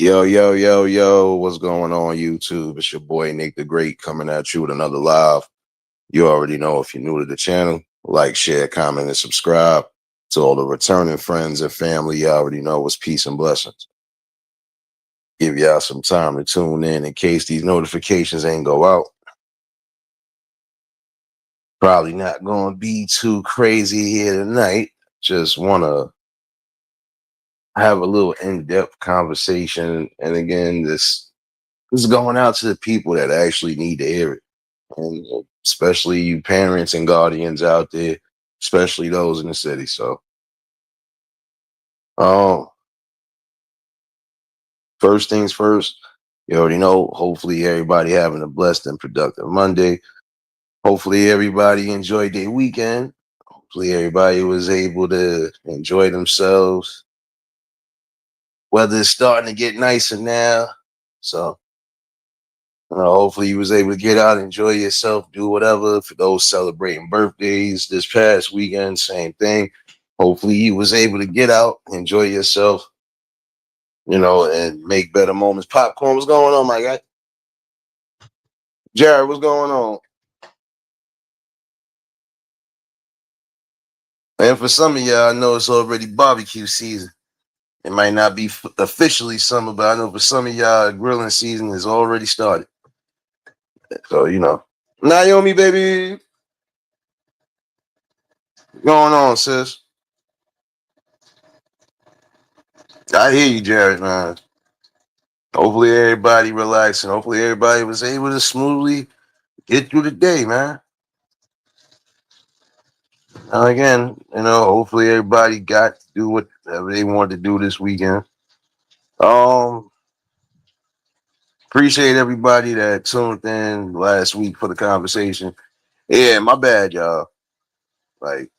Yo, yo, yo, yo, what's going on, YouTube? It's your boy Nick the Great coming at you with another live. You already know if you're new to the channel, like, share, comment, and subscribe. To all the returning friends and family, you already know it's peace and blessings. Give y'all some time to tune in case these notifications ain't go out. Probably not going to be too crazy here tonight. Just want to have a little in-depth conversation. And again, this is going out to the people that actually need to hear it. And especially you parents and guardians out there, especially those in the city. So, um, first things first, you already know. Hopefully, everybody having a blessed and productive Monday. Hopefully, everybody enjoyed their weekend. Hopefully, everybody was able to enjoy themselves. Weather is starting to get nicer now, so hopefully you was able to get out, enjoy yourself, do whatever. For those celebrating birthdays this past weekend, same thing. Hopefully you was able to get out, enjoy yourself, and make better moments. Popcorn, what's going on, my guy? Jared, what's going on? And for some of y'all, I know it's already barbecue season. It might not be officially summer, but I know for some of y'all, grilling season has already started. So, Naomi, baby, what's going on, sis? I hear you, Jared, man. Hopefully everybody relaxing. Hopefully everybody was able to smoothly get through the day, man. And again, hopefully everybody got to do whatever they wanted to do this weekend. Um, Appreciate everybody that tuned in last week for the conversation. Yeah, my bad, y'all. Like,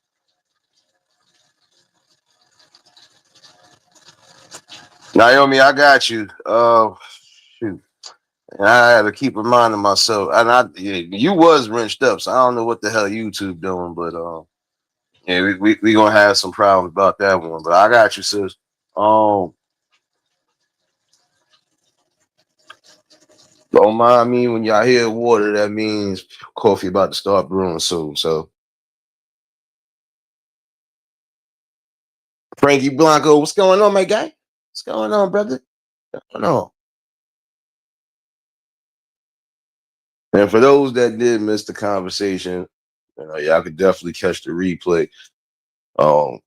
Naomi, I got you. Shoot. And I had to keep reminding myself. And you was wrenched up, so I don't know what the hell YouTube doing, but yeah, we gonna have some problems about that one. But I got you, sis. Um, don't mind me when y'all hear water. That means coffee about to start brewing soon. So, Frankie Blanco, what's going on, my guy? What's going on, brother? What's going on? And for those that did miss the conversation, y'all could definitely catch the replay. Um,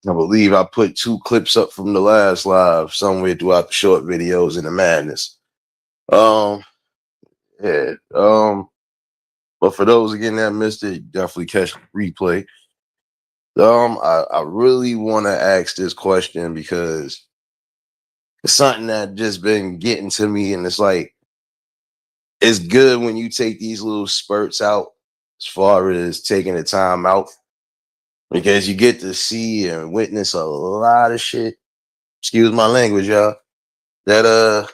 I believe I put 2 clips up from the last live somewhere throughout the short videos in the madness. Um, yeah. But for those again that missed it, definitely catch the replay. I really want to ask this question because it's something that just been getting to me, and it's like it's good when you take these little spurts out as far as taking the time out because you get to see and witness a lot of shit. Excuse my language, y'all. That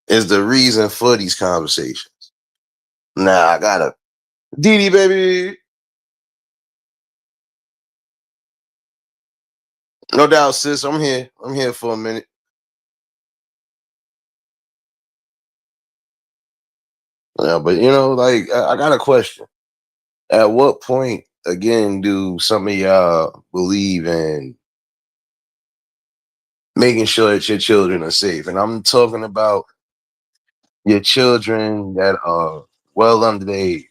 is the reason for these conversations. Now I gotta Didi baby. No doubt, sis. I'm here. I'm here for a minute. Yeah, but like I got a question. At what point again do some of y'all believe in making sure that your children are safe? And I'm talking about your children that are well under the age.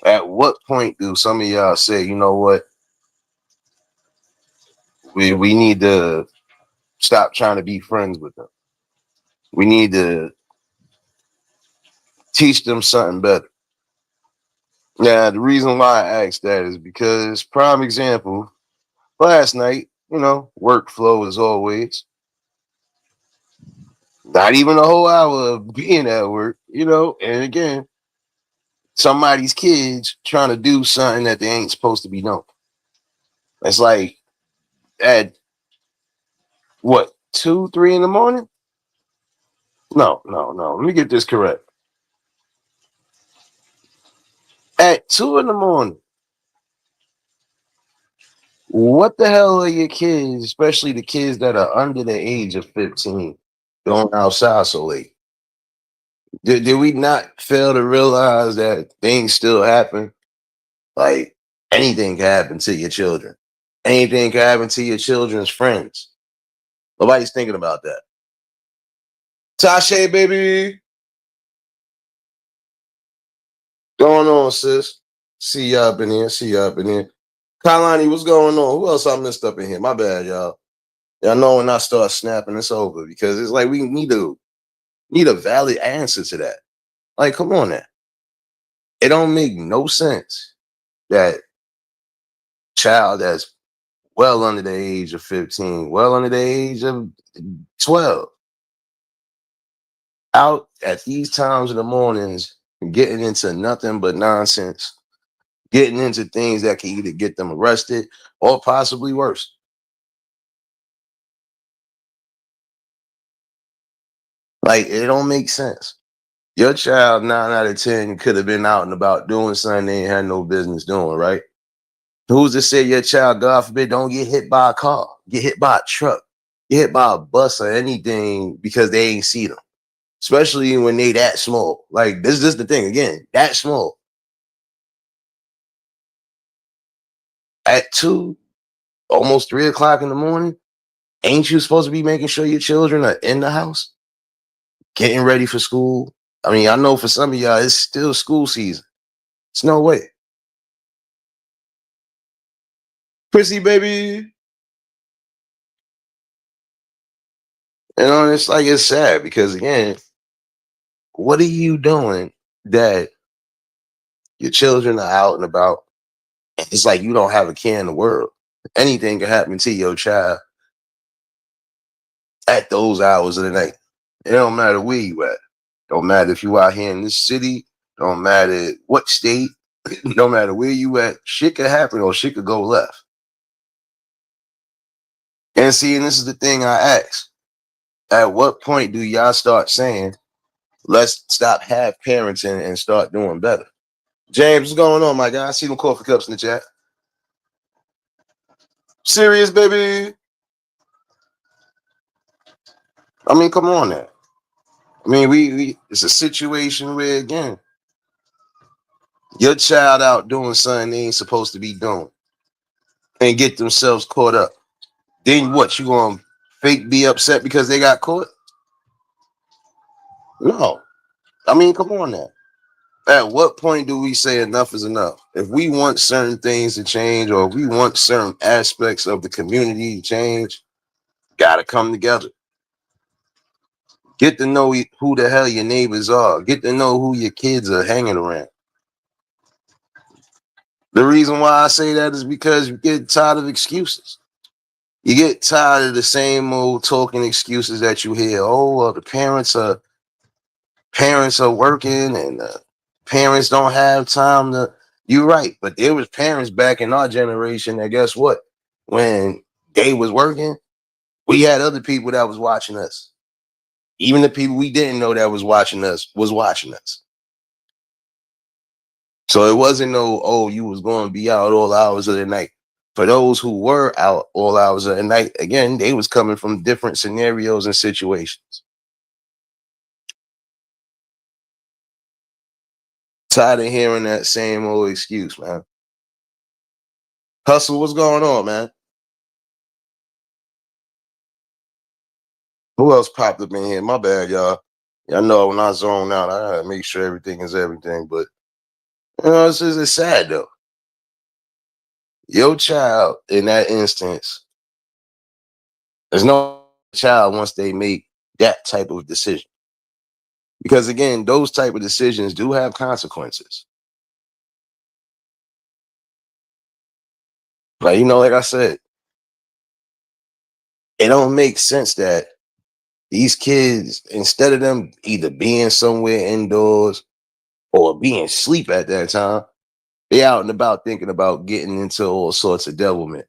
At what point do some of y'all say, you know what, we need to stop trying to be friends with them? We need to teach them something better. Now, the reason why I asked that is because, prime example, last night, workflow as always. Not even a whole hour of being at work, and again, somebody's kids trying to do something that they ain't supposed to be doing. It's like at what, 2, 3 in the morning? No, no, no. Let me get this correct. At 2 in the morning, What the hell are your kids, especially the kids that are under the age of 15, going outside so late? Did we not fail to realize that things still happen? Like anything can happen to your children. Anything can happen to your children's friends. Nobody's thinking about that. Tasha, baby. Going on, sis? See you up in here. See you up in here. Kalani, what's going on? Who else I missed up in here? My bad, y'all. Y'all know when I start snapping, it's over because it's like we need a valid answer to that. Like, come on now. It don't make no sense that child that's well under the age of 15, well under the age of 12, out at these times in the mornings, getting into nothing but nonsense, getting into things that can either get them arrested or possibly worse. Like, it don't make sense. Your child, 9 out of 10, could have been out and about doing something they ain't had no business doing, right? Who's to say your child, God forbid, don't get hit by a car, get hit by a truck, get hit by a bus or anything because they ain't see them, especially when they that small. Like, this is the thing again, that small. At 2, almost 3 o'clock in the morning, ain't you supposed to be making sure your children are in the house, getting ready for school? I mean, I know for some of y'all, it's still school season. It's no way. Prissy, baby. It's like it's sad because again, what are you doing that your children are out and about? It's like you don't have a care in the world. Anything can happen to your child at those hours of the night. It don't matter where you at. Don't matter if you out here in this city. Don't matter what state. No matter where you at. Shit could happen or shit could go left. And see, and this is the thing I ask. At what point do y'all start saying, let's stop half parenting and start doing better? James, what's going on, my guy? I see them coffee cups in the chat. Serious, baby. I mean, come on now. I mean, we it's a situation where again, your child out doing something they ain't supposed to be doing and get themselves caught up. Then what? You gonna fake be upset because they got caught? No. I mean, come on now. At what point do we say enough is enough? If we want certain things to change or if we want certain aspects of the community to change, gotta come together. Get to know who the hell your neighbors are. Get to know who your kids are hanging around. The reason why I say that is because you get tired of excuses. You get tired of the same old talking excuses that you hear. Oh, well, the parents are working and parents don't have time to. You're right, but there was parents back in our generation that guess what? When they was working, we had other people that was watching us. Even the people we didn't know that was watching us was watching us. So it wasn't no, oh, you was going to be out all hours of the night. For those who were out all hours of the night, again, they was coming from different scenarios and situations. Tired of hearing that same old excuse, man. Hustle, what's going on, man? Who else popped up in here? My bad, y'all. Y'all know when I zone out, I gotta make sure everything is everything. But it's sad though. Your child in that instance, there's no child once they make that type of decision. Because again, those type of decisions do have consequences. Like, like I said, it don't make sense that these kids, instead of them either being somewhere indoors or being asleep at that time, they out and about thinking about getting into all sorts of devilment.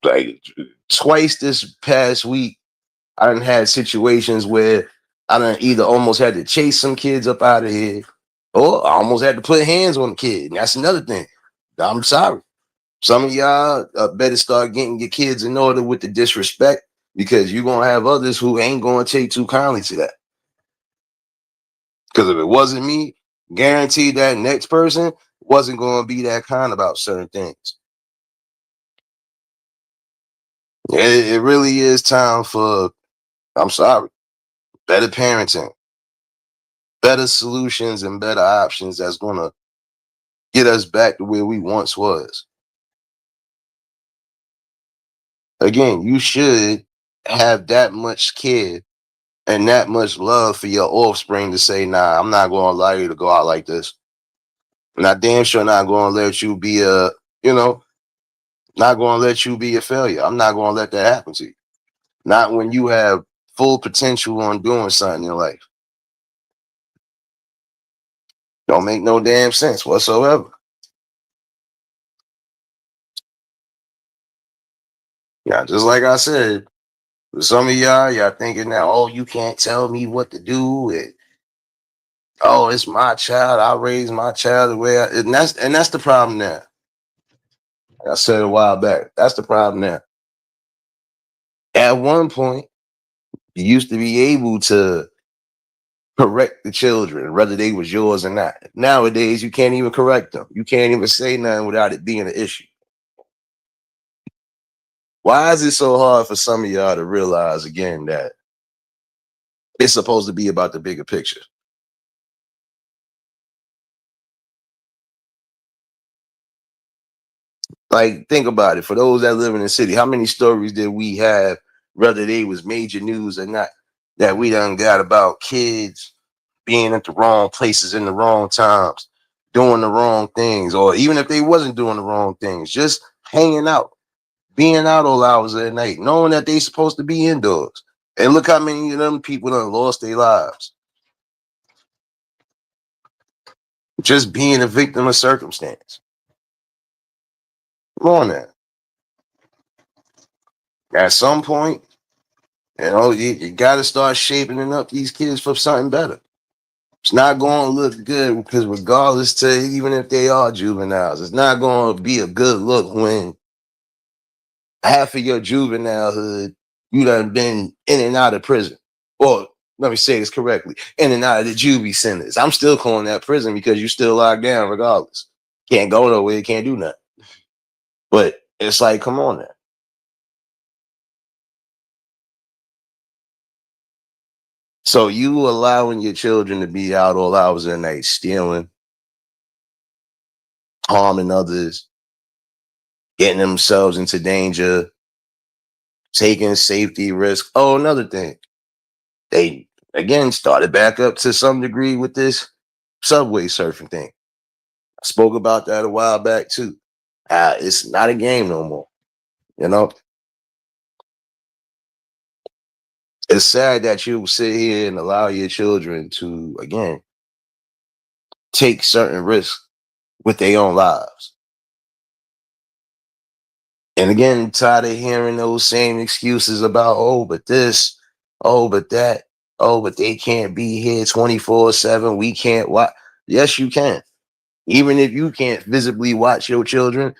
Like twice this past week, I done had situations where I done either almost had to chase some kids up out of here or I almost had to put hands on the kid. And that's another thing. I'm sorry. Some of y'all better start getting your kids in order with the disrespect, because you're going to have others who ain't going to take too kindly to that. Because if it wasn't me, guaranteed that next person wasn't going to be that kind about certain things. It really is time for, I'm sorry, better parenting, better solutions, and better options that's going to get us back to where we once was. Again, you should have that much care and that much love for your offspring to say, nah, I'm not going to allow you to go out like this. And I damn sure not going to let you be not going to let you be a failure. I'm not going to let that happen to you. Not when you have full potential on doing something in life. Don't make no damn sense whatsoever. Yeah, just like I said, for some of y'all thinking that, oh, you can't tell me what to do. And, oh, it's my child. I raised my child the way and that's the problem now. Like I said a while back. That's the problem now. At one point, you used to be able to correct the children, whether they was yours or not. Nowadays, you can't even correct them. You can't even say nothing without it being an issue. Why is it so hard for some of y'all to realize again that it's supposed to be about the bigger picture? Like, think about it. For those that live in the city, how many stories did we have, whether they was major news or not, that we done got about kids being at the wrong places in the wrong times, doing the wrong things, or even if they wasn't doing the wrong things, just hanging out, being out all hours of the night, knowing that they supposed to be indoors. And look how many of them people done lost their lives. Just being a victim of circumstance. Come on now. At some point, you got to start shaping up these kids for something better. It's not going to look good because regardless to even if they are juveniles, it's not going to be a good look when half of your juvenilehood, you done been in and out of prison. Or let me say this correctly, in and out of the juvie centers. I'm still calling that prison because you're still locked down regardless. Can't go nowhere, can't do nothing. But it's like, come on now. So you allowing your children to be out all hours of the night, stealing, harming others, getting themselves into danger, taking safety risks. Oh, another thing. They again started back up to some degree with this subway surfing thing. I spoke about that a while back too. It's not a game no more. You know, it's sad that you sit here and allow your children to again take certain risks with their own lives. And again, tired of hearing those same excuses about, oh, but this, oh, but that, oh, but they can't be here 24/7. We can't watch. Yes, you can. Even if you can't visibly watch your children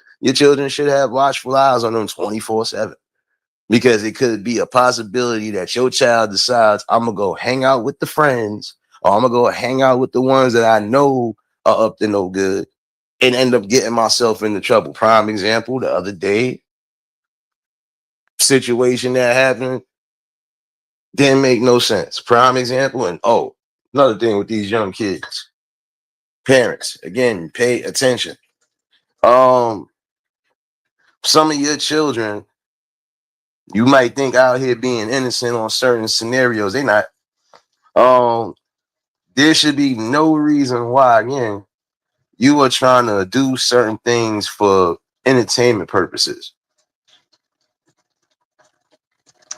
should have watchful eyes on them 24/7. Because it could be a possibility that your child decides, I'm going to go hang out with the friends, or I'm going to go hang out with the ones that I know are up to no good, and end up getting myself into trouble. Prime example, the other day, situation that happened didn't make no sense. Prime example, and oh, another thing with these young kids, parents, again, pay attention. Um, some of your children, you might think out here being innocent on certain scenarios, they not. Um, there should be no reason why, again, you are trying to do certain things for entertainment purposes.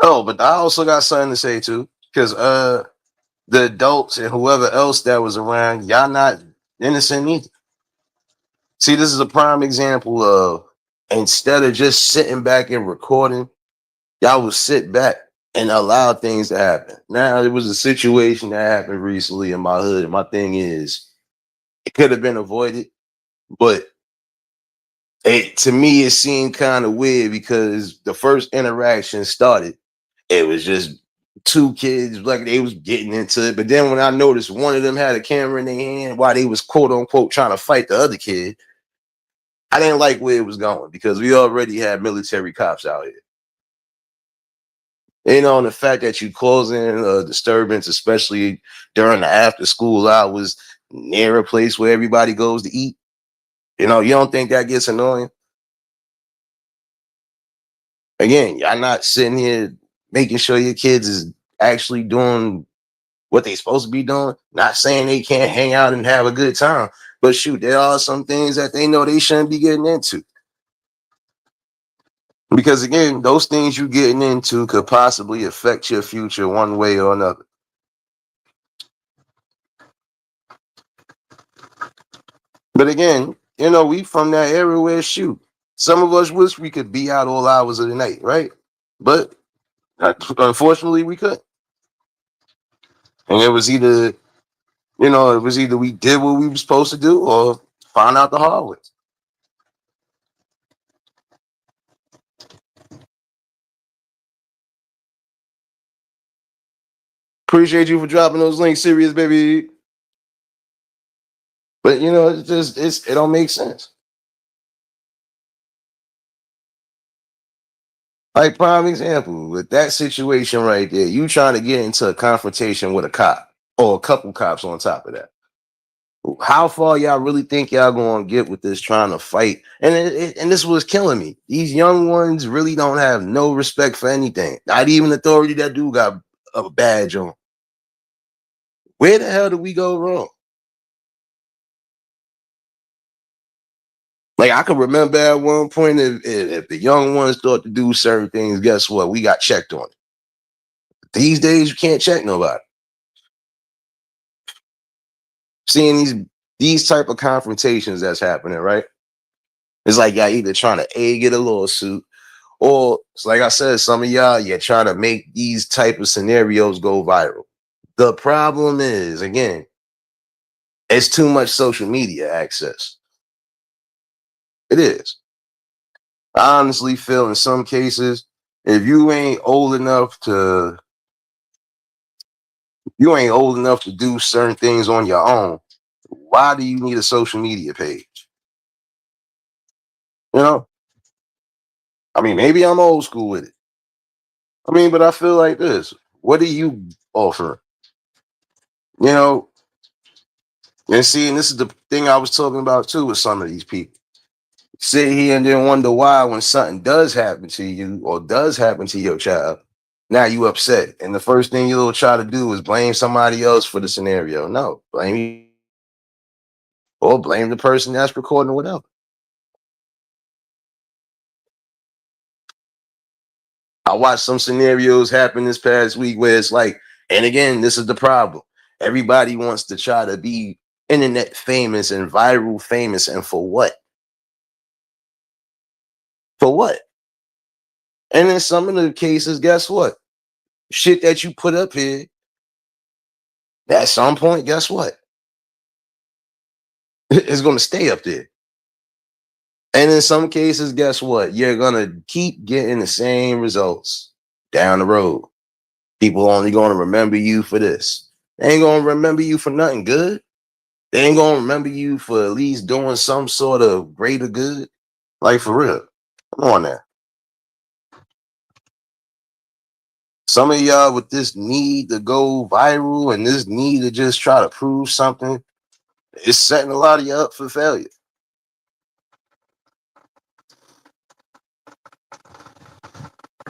Oh, but I also got something to say too, because the adults and whoever else that was around, y'all not innocent either. See, this is a prime example of instead of just sitting back and recording, y'all would sit back and allow things to happen. Now, it was a situation that happened recently in my hood. And my thing is, it could have been avoided, but It to me it seemed kind of weird because the first interaction started, it was just two kids like they was getting into it. But then when I noticed one of them had a camera in their hand while they was quote unquote trying to fight the other kid, I didn't like where it was going because we already had military cops out here. And the fact that you causing a disturbance, especially during the after school hours, near a place where everybody goes to eat. You don't think that gets annoying? Again, y'all not sitting here making sure your kids is actually doing what they supposed to be doing. Not saying they can't hang out and have a good time, but shoot, there are some things that they know they shouldn't be getting into. Because again, those things you getting into could possibly affect your future one way or another. But again, we from that era where shoot, some of us wish we could be out all hours of the night, right? But unfortunately, we couldn't. And it was either we did what we were supposed to do or found out the hard way. Appreciate you for dropping those links, serious baby. But it don't make sense. Like prime example, with that situation right there, you trying to get into a confrontation with a cop or a couple cops on top of that. How far y'all really think y'all gonna get with this trying to fight? And this was killing me. These young ones really don't have no respect for anything. Not even authority that dude got a badge on. Where the hell did we go wrong? Like I can remember at one point if the young ones thought to do certain things, guess what? We got checked on it. These days you can't check nobody. Seeing these type of confrontations that's happening, right? It's like y'all either trying to get a lawsuit, or it's like I said, some of y'all you're trying to make these type of scenarios go viral. The problem is, again, it's too much social media access. It is. I honestly feel in some cases, if you ain't old enough to do certain things on your own, why do you need a social media page? You know, I mean, maybe I'm old school with it. I mean, but I feel like this. What do you offer? You know, and see, and this is the thing I was talking about too with some of these people. Sit here and then wonder why when something does happen to you or does happen to your child, now you upset. And the first thing you'll try to do is blame somebody else for the scenario. No, blame you or blame the person that's recording or whatever. I watched some scenarios happen this past week where it's like, and again, this is the problem. Everybody wants to try to be internet famous and viral famous. And for what? For what? And in some of the cases, guess what? Shit that you put up here, at some point, guess what? It's going to stay up there. And in some cases, guess what? You're going to keep getting the same results down the road. People only going to remember you for this. They ain't going to remember you for nothing good. They ain't going to remember you for at least doing some sort of greater good. Like for real. Come on now. Some of y'all with this need to go viral and this need to just try to prove something, it's setting a lot of you up for failure.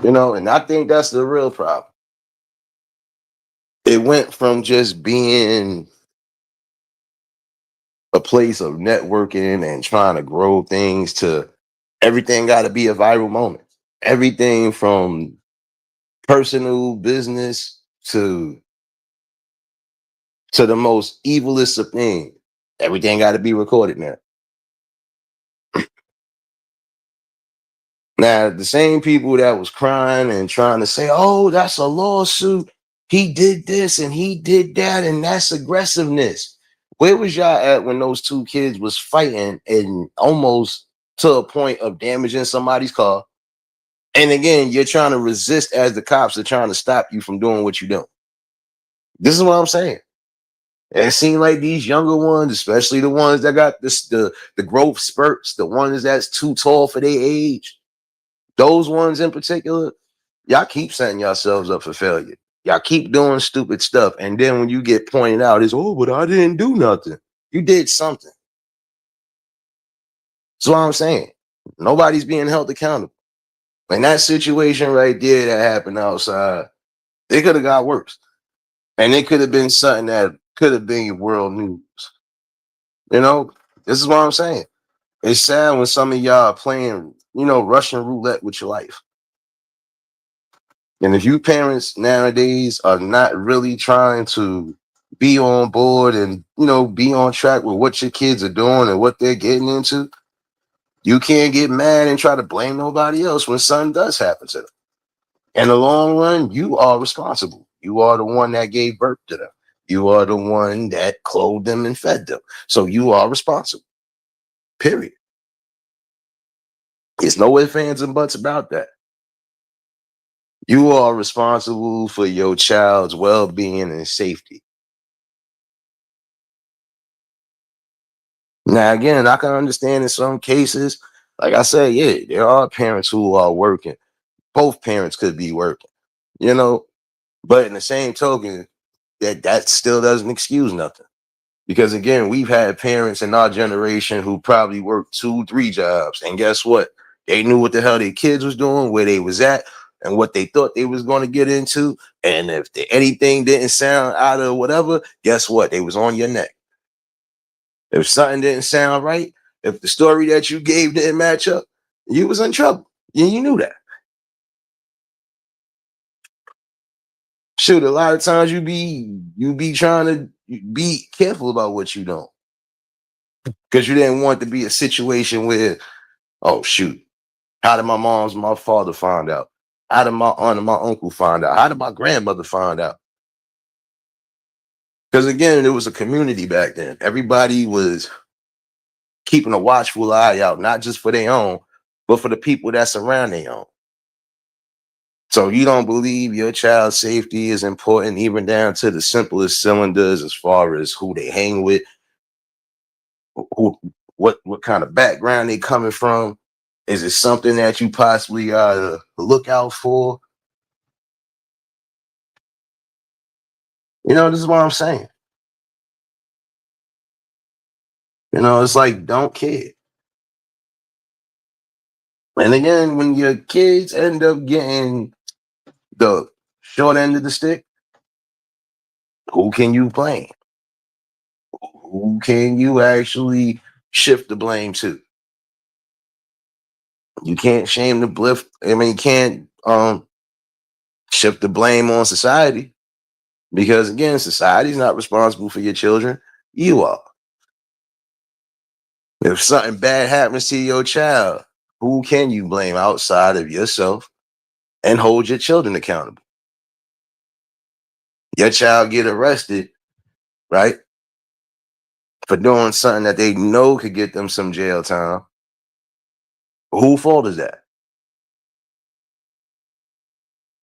And I think that's the real problem. It went from just being a place of networking and trying to grow things to everything got to be a viral moment. Everything from personal business to the most evilest of things. Everything got to be recorded now. Now, the same people that was crying and trying to say, oh, that's a lawsuit. He did this and he did that, and that's aggressiveness. Where was y'all at when those two kids was fighting and almost to a point of damaging somebody's car. And again, you're trying to resist as the cops are trying to stop you from doing what you do. This is what I'm saying. And it seems like these younger ones, especially the ones that got the growth spurts, the ones that's too tall for their age, those ones in particular, y'all keep setting yourselves up for failure. Y'all keep doing stupid stuff. And then when you get pointed out, it's, oh, but I didn't do nothing. You did something. That's what I'm saying. Nobody's being held accountable. And that situation right there that happened outside, it could have got worse. And it could have been something that could have been world news. You know, this is what I'm saying. It's sad when some of y'all are playing, Russian roulette with your life. And if you parents nowadays are not really trying to be on board and, be on track with what your kids are doing and what they're getting into, you can't get mad and try to blame nobody else when something does happen to them. In the long run, you are responsible. You are the one that gave birth to them. You are the one that clothed them and fed them. So you are responsible. Period. There's no ifs, ands, and buts about that. You are responsible for your child's well-being and safety. Now, again, I can understand in some cases, like I said, yeah, there are parents who are working. Both parents could be working, but in the same token, that still doesn't excuse nothing. Because again, we've had parents in our generation who probably worked 2, 3 jobs. And guess what? They knew what the hell their kids was doing, where they was at, and what they thought they was going to get into. And if anything didn't sound out of whatever, guess what? They was on your neck. If something didn't sound right, if the story that you gave didn't match up, you was in trouble. You knew that. Shoot, a lot of times you be trying to be careful about what you don't. Because you didn't want it to be a situation where, oh shoot, how did my father find out? How did my aunt and my uncle find out? How did my grandmother find out? Because again, it was a community back then. Everybody was keeping a watchful eye out, not just for their own, but for the people that surround their own. So you don't believe your child's safety is important, even down to the simplest cylinders as far as who they hang with, who, what kind of background they coming from. Is it something that you possibly gotta look out for? This is what I'm saying. It's like, don't care. And again, when your kids end up getting the short end of the stick, who can you blame? Who can you actually shift the blame to? You can't shame the bliff. I mean, you can't shift the blame on society because again, society's not responsible for your children. You are. If something bad happens to your child, who can you blame outside of yourself and hold your children accountable? Your child get arrested, right, for doing something that they know could get them some jail time. Whose fault is that?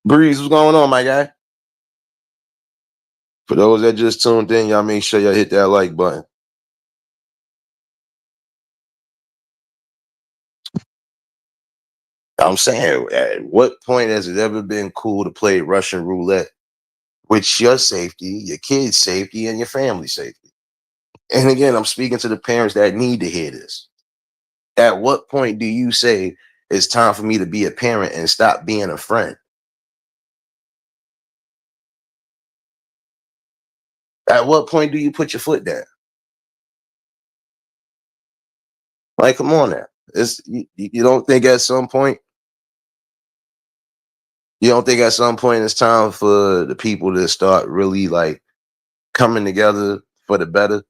Breeze, what's going on, my guy? For those that just tuned in, y'all make sure y'all hit that like button. I'm saying, at what point has it ever been cool to play Russian roulette with your safety, your kids' safety, and your family's safety? And again, I'm speaking to the parents that need to hear this. At what point do you say it's time for me to be a parent and stop being a friend? At what point do you put your foot down? Like, come on now. You don't think at some point, it's time for the people to start really like coming together for the better,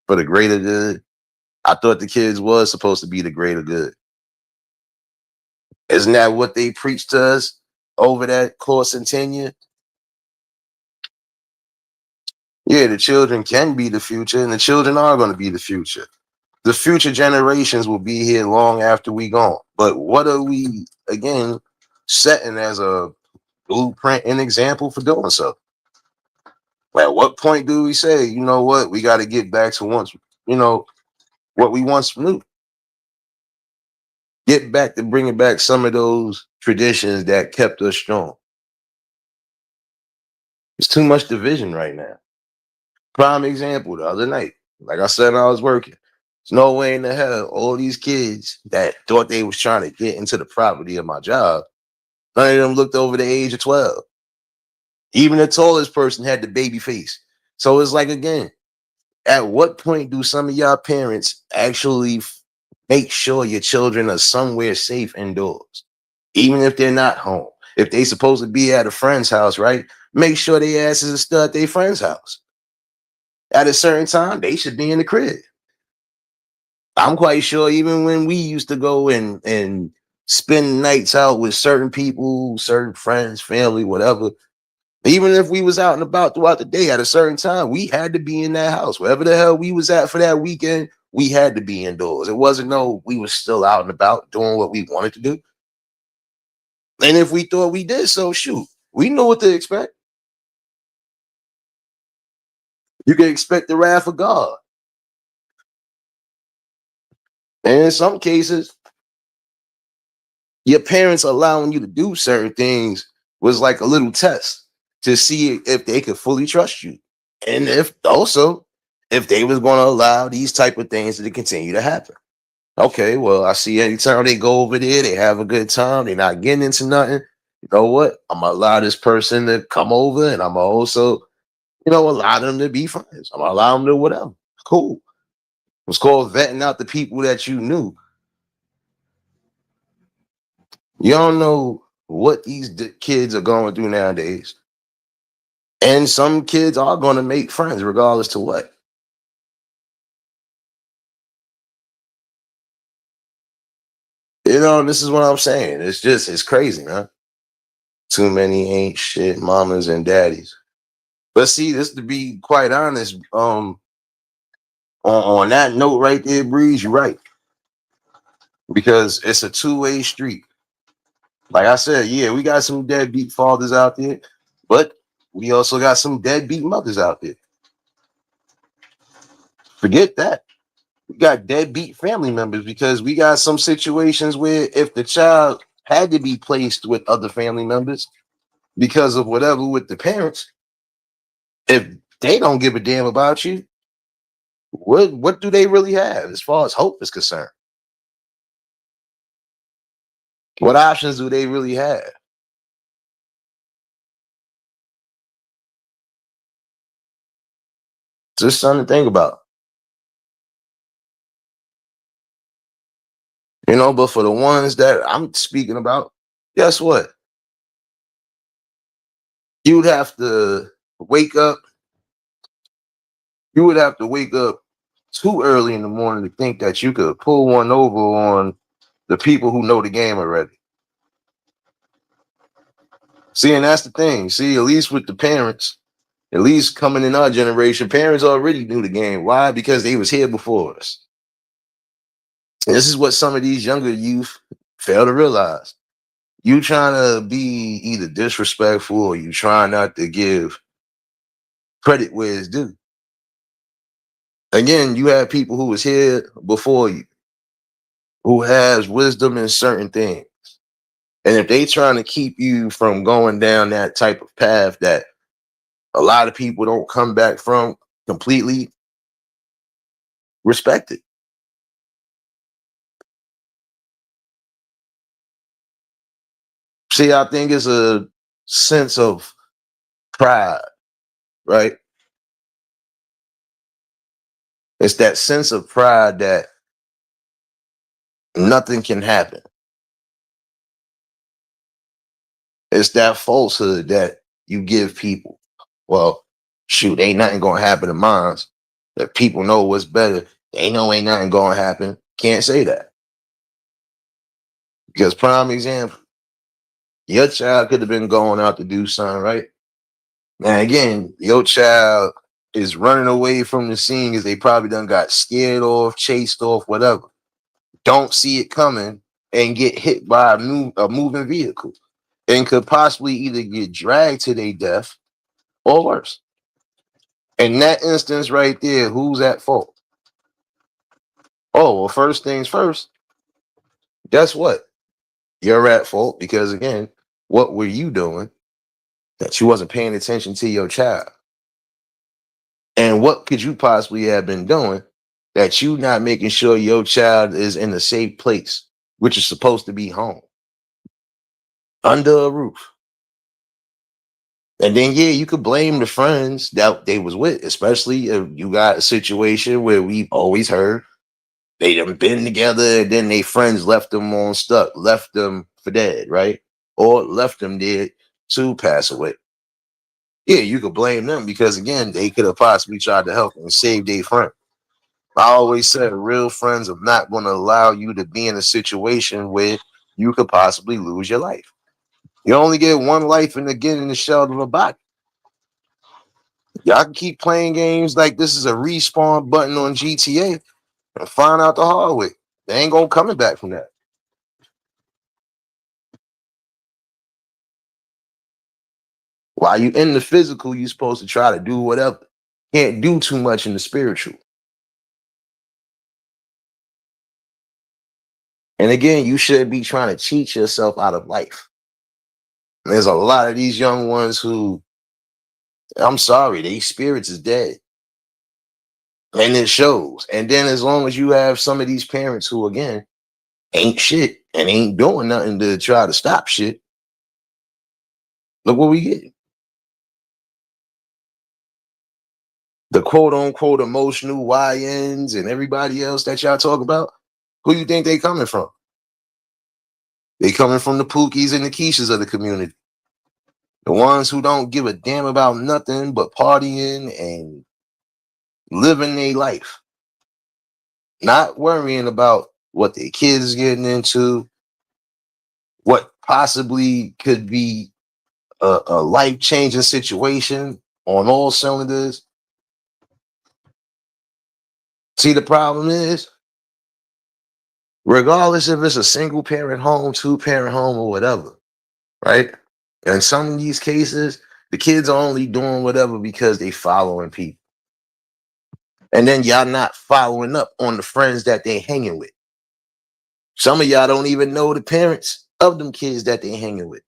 for the greater good? I thought the kids was supposed to be the greater good. Isn't that what they preached to us over that course and tenure? Yeah, the children can be the future, and the children are going to be the future. The future generations will be here long after we gone. But what are we again setting as a blueprint and example for doing so? At what point do we say, you know what, we got to get back to once, you know, what we once knew? Get back to bringing back some of those traditions that kept us strong. It's too much division right now. Prime example, the other night, like I said, I was working. There's no way in the hell all these kids that thought they was trying to get into the property of my job, none of them looked over the age of 12. Even the tallest person had the baby face. So it's like, again, at what point do some of y'all parents actually make sure your children are somewhere safe indoors, even if they're not home? If they supposed to be at a friend's house, right? Make sure they asses are still at their friend's house. At a certain time, they should be in the crib. I'm quite sure even when we used to go and spend nights out with certain people, certain friends, family, whatever, even if we was out and about throughout the day at a certain time, we had to be in that house. Wherever the hell we was at for that weekend, we had to be indoors. It wasn't no we was still out and about doing what we wanted to do. And if we thought we did so, shoot, we know what to expect. You can expect the wrath of God. And in some cases, your parents allowing you to do certain things was like a little test to see if they could fully trust you. And if also if they was going to allow these type of things to continue to happen. Okay, well, I see anytime they go over there, they have a good time. They're not getting into nothing. You know what? I'm gonna allow this person to come over, and I'm gonna also, allow them to be friends. I'm gonna allow them to whatever. Cool. It's called vetting out the people that you knew. You don't know what these kids are going through nowadays, and some kids are going to make friends regardless to what. This is what I'm saying. It's crazy, man. Too many ain't shit mamas and daddies. But see, this to be quite honest, on that note right there, Breeze, you're right. Because it's a two-way street. Like I said, yeah, we got some deadbeat fathers out there, but we also got some deadbeat mothers out there. Forget that. We got deadbeat family members because we got some situations where if the child had to be placed with other family members because of whatever with the parents, if they don't give a damn about you, what do they really have as far as hope is concerned? What options do they really have? Just something to think about. But for the ones that I'm speaking about, guess what? You'd have to wake up. You would have to wake up too early in the morning to think that you could pull one over on the people who know the game already. See, and that's the thing. See, at least with the parents, at least coming in our generation, parents already knew the game. Why? Because they was here before us. And this is what some of these younger youth fail to realize. You trying to be either disrespectful or you trying not to give credit where it's due. Again, you have people who was here before you, who has wisdom in certain things. And if they trying to keep you from going down that type of path that a lot of people don't come back from completely, respect it. See, I think it's a sense of pride, right? It's that sense of pride that nothing can happen. It's that falsehood that you give people. Well, shoot, ain't nothing gonna happen to mine. That people know what's better. They know ain't nothing gonna happen. Can't say that. Because prime example, your child could have been going out to do something, right? Now again, your child is running away from the scene because they probably done got scared off, chased off, whatever. Don't see it coming and get hit by a moving vehicle and could possibly either get dragged to their death or worse. In that instance right there, who's at fault? Oh, well, first things first, guess what? You're at fault because, again, what were you doing that you wasn't paying attention to your child? And what could you possibly have been doing that you not making sure your child is in a safe place, which is supposed to be home, under a roof? And then, yeah, you could blame the friends that they was with, especially if you got a situation where we've always heard they done been together and then they friends left them on stuck, left them for dead, right? Or left them dead to pass away. Yeah, you could blame them because, again, they could have possibly tried to help and save their friend. I always said real friends are not going to allow you to be in a situation where you could possibly lose your life. You only get one life and again in the shell of a body. Y'all can keep playing games like this is a respawn button on GTA and find out the hard way. They ain't gonna coming back from that. While you in the physical, you're supposed to try to do whatever. Can't do too much in the spiritual. And again, you should be trying to cheat yourself out of life. There's a lot of these young ones who, I'm sorry, their spirits is dead. And it shows. And then as long as you have some of these parents who, again, ain't shit and ain't doing nothing to try to stop shit, look what we get. The quote unquote emotional YNs and everybody else that y'all talk about, who you think they coming from? They coming from the Pookies and the Keishas of the community. The ones who don't give a damn about nothing but partying and living their life. Not worrying about what their kids getting into, what possibly could be a life-changing situation on all cylinders. See, the problem is, regardless if it's a single parent home, two parent home, or whatever, right? In some of these cases, the kids are only doing whatever because they following people. And then y'all not following up on the friends that they hanging with. Some of y'all don't even know the parents of them kids that they hanging with.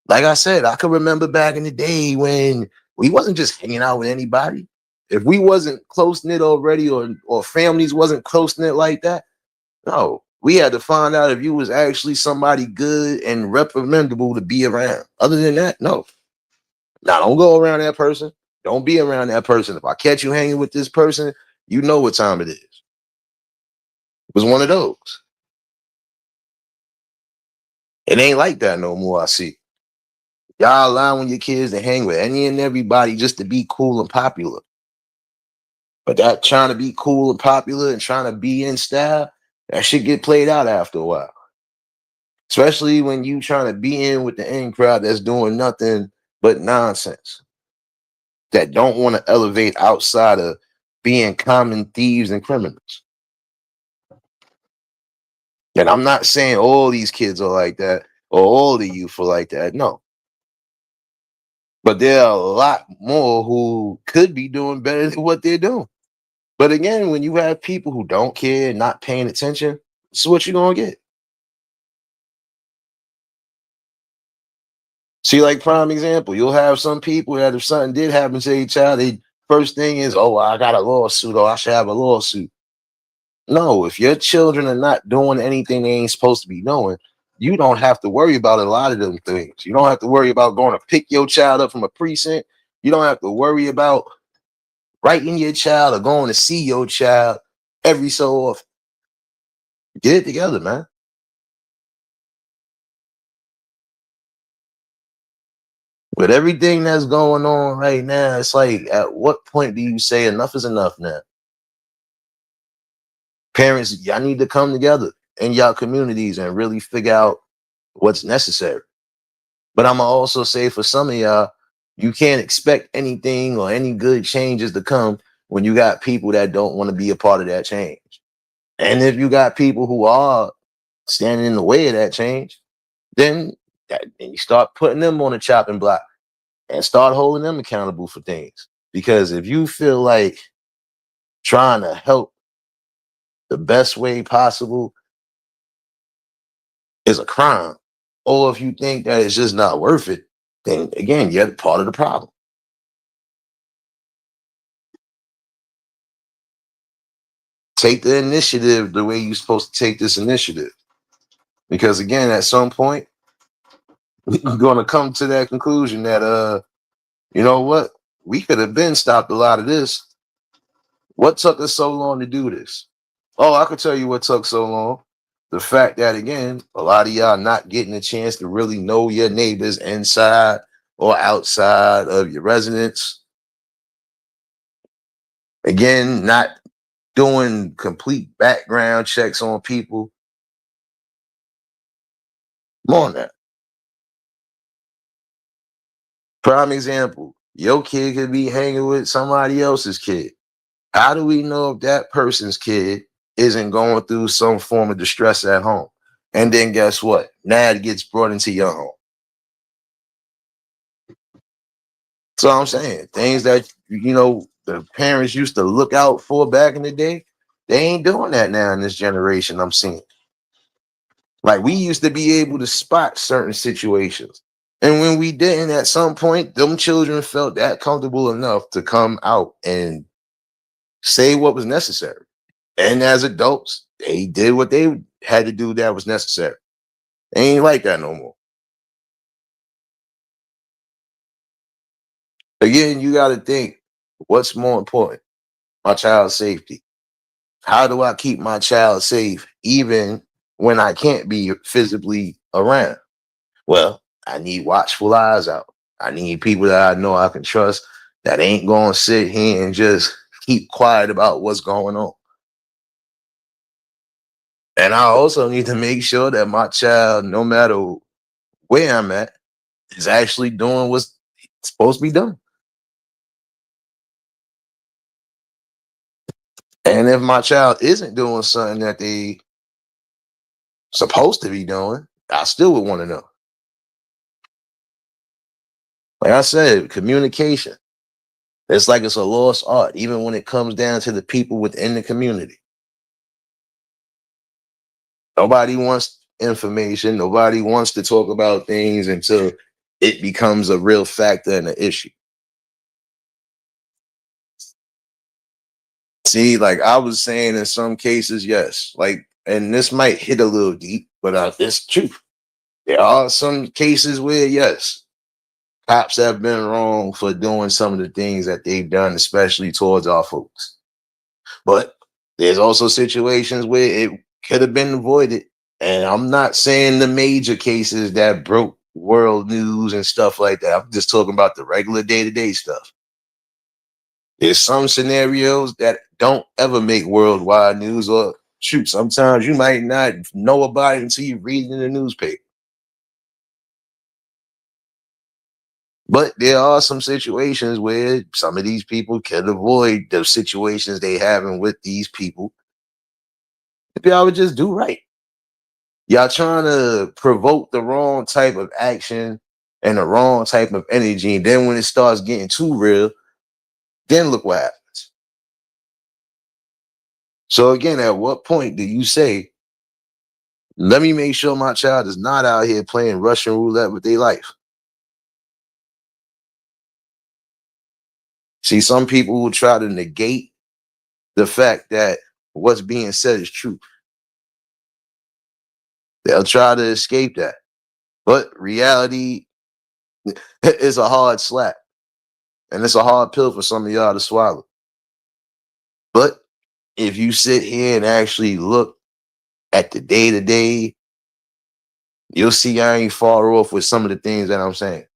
Like I said, I can remember back in the day when we wasn't just hanging out with anybody. If we wasn't close knit already, or families wasn't close knit like that, no, we had to find out if you was actually somebody good and recommendable to be around. Other than that, no. Now don't go around that person. Don't be around that person. If I catch you hanging with this person, you know what time it is. It was one of those. It ain't like that no more. I see. Y'all allowing your kids to hang with any and everybody just to be cool and popular. But that trying to be cool and popular and trying to be in style, that shit get played out after a while. Especially when you trying to be in with the in crowd that's doing nothing but nonsense. That don't want to elevate outside of being common thieves and criminals. And I'm not saying all these kids are like that or all the youth are like that. No. But there are a lot more who could be doing better than what they're doing. But again, when you have people who don't care, not paying attention, this is what you're going to get. See, like prime example, you'll have some people that if something did happen to a child, they first thing is, oh, I got a lawsuit or I should have a lawsuit. No, if your children are not doing anything they ain't supposed to be doing, you don't have to worry about a lot of them things. You don't have to worry about going to pick your child up from a precinct. You don't have to worry about writing your child or going to see your child every so often. Get it together, man. With everything that's going on right now, it's like, at what point do you say enough is enough now? Parents, y'all need to come together in y'all communities and really figure out what's necessary. But I'm gonna also say for some of y'all, You can't expect anything or any good changes to come when you got people that don't want to be a part of that change. And if you got people who are standing in the way of that change, then then you start putting them on the chopping block and start holding them accountable for things. Because if you feel like trying to help the best way possible is a crime, or if you think that it's just not worth it, then again, you're part of the problem. Take the initiative the way you're supposed to take this initiative. Because again, at some point, we're gonna come to that conclusion that you know what? We could have been stopped a lot of this. What took us so long to do this? Oh, I could tell you what took so long. The fact that again, a lot of y'all not getting a chance to really know your neighbors inside or outside of your residence. Again, not doing complete background checks on people. More on that. Prime example, your kid could be hanging with somebody else's kid. How do we know if that person's kid isn't going through some form of distress at home? And then guess what? Now it gets brought into your home. So I'm saying things that the parents used to look out for back in the day, they ain't doing that now in this generation. I'm seeing. Like we used to be able to spot certain situations. And when we didn't, at some point, them children felt that comfortable enough to come out and say what was necessary. And as adults, they did what they had to do that was necessary. They ain't like that no more. Again, you got to think what's more important? My child's safety. How do I keep my child safe even when I can't be physically around? Well, I need watchful eyes out. I need people that I know I can trust that ain't going to sit here and just keep quiet about what's going on. And I also need to make sure that my child, no matter where I'm at, is actually doing what's supposed to be done. And if my child isn't doing something that they supposed to be doing, I still would want to know. Like I said, communication. It's like it's a lost art, even when it comes down to the people within the community. Nobody wants information. Nobody wants to talk about things until it becomes a real factor and an issue. See, like I was saying, in some cases, yes. Like, and this might hit a little deep, but it's true. There are some cases where, yes, cops have been wrong for doing some of the things that they've done, especially towards our folks. But there's also situations where it could have been avoided. And I'm not saying the major cases that broke world news and stuff like that. I'm just talking about the regular day-to-day stuff. There's some scenarios that don't ever make worldwide news, or shoot, sometimes you might not know about it until you read it in the newspaper. But there are some situations where some of these people can avoid the situations they having with these people if y'all would just do right. Y'all trying to provoke the wrong type of action and the wrong type of energy. And then when it starts getting too real, then look what happens. So again, at what point do you say, let me make sure my child is not out here playing Russian roulette with their life? See, some people will try to negate the fact that what's being said is true. They'll try to escape that. But reality is a hard slap. And it's a hard pill for some of y'all to swallow. But if you sit here and actually look at the day to day, you'll see I ain't far off with some of the things that I'm saying.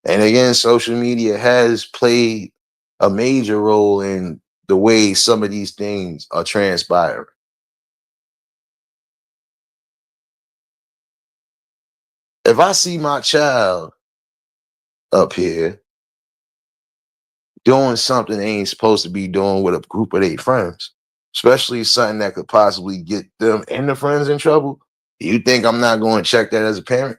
And again, social media has played a major role in the way some of these things are transpiring. If I see my child up here doing something they ain't supposed to be doing with a group of their friends, especially something that could possibly get them and the friends in trouble. You think I'm not going to check that as a parent?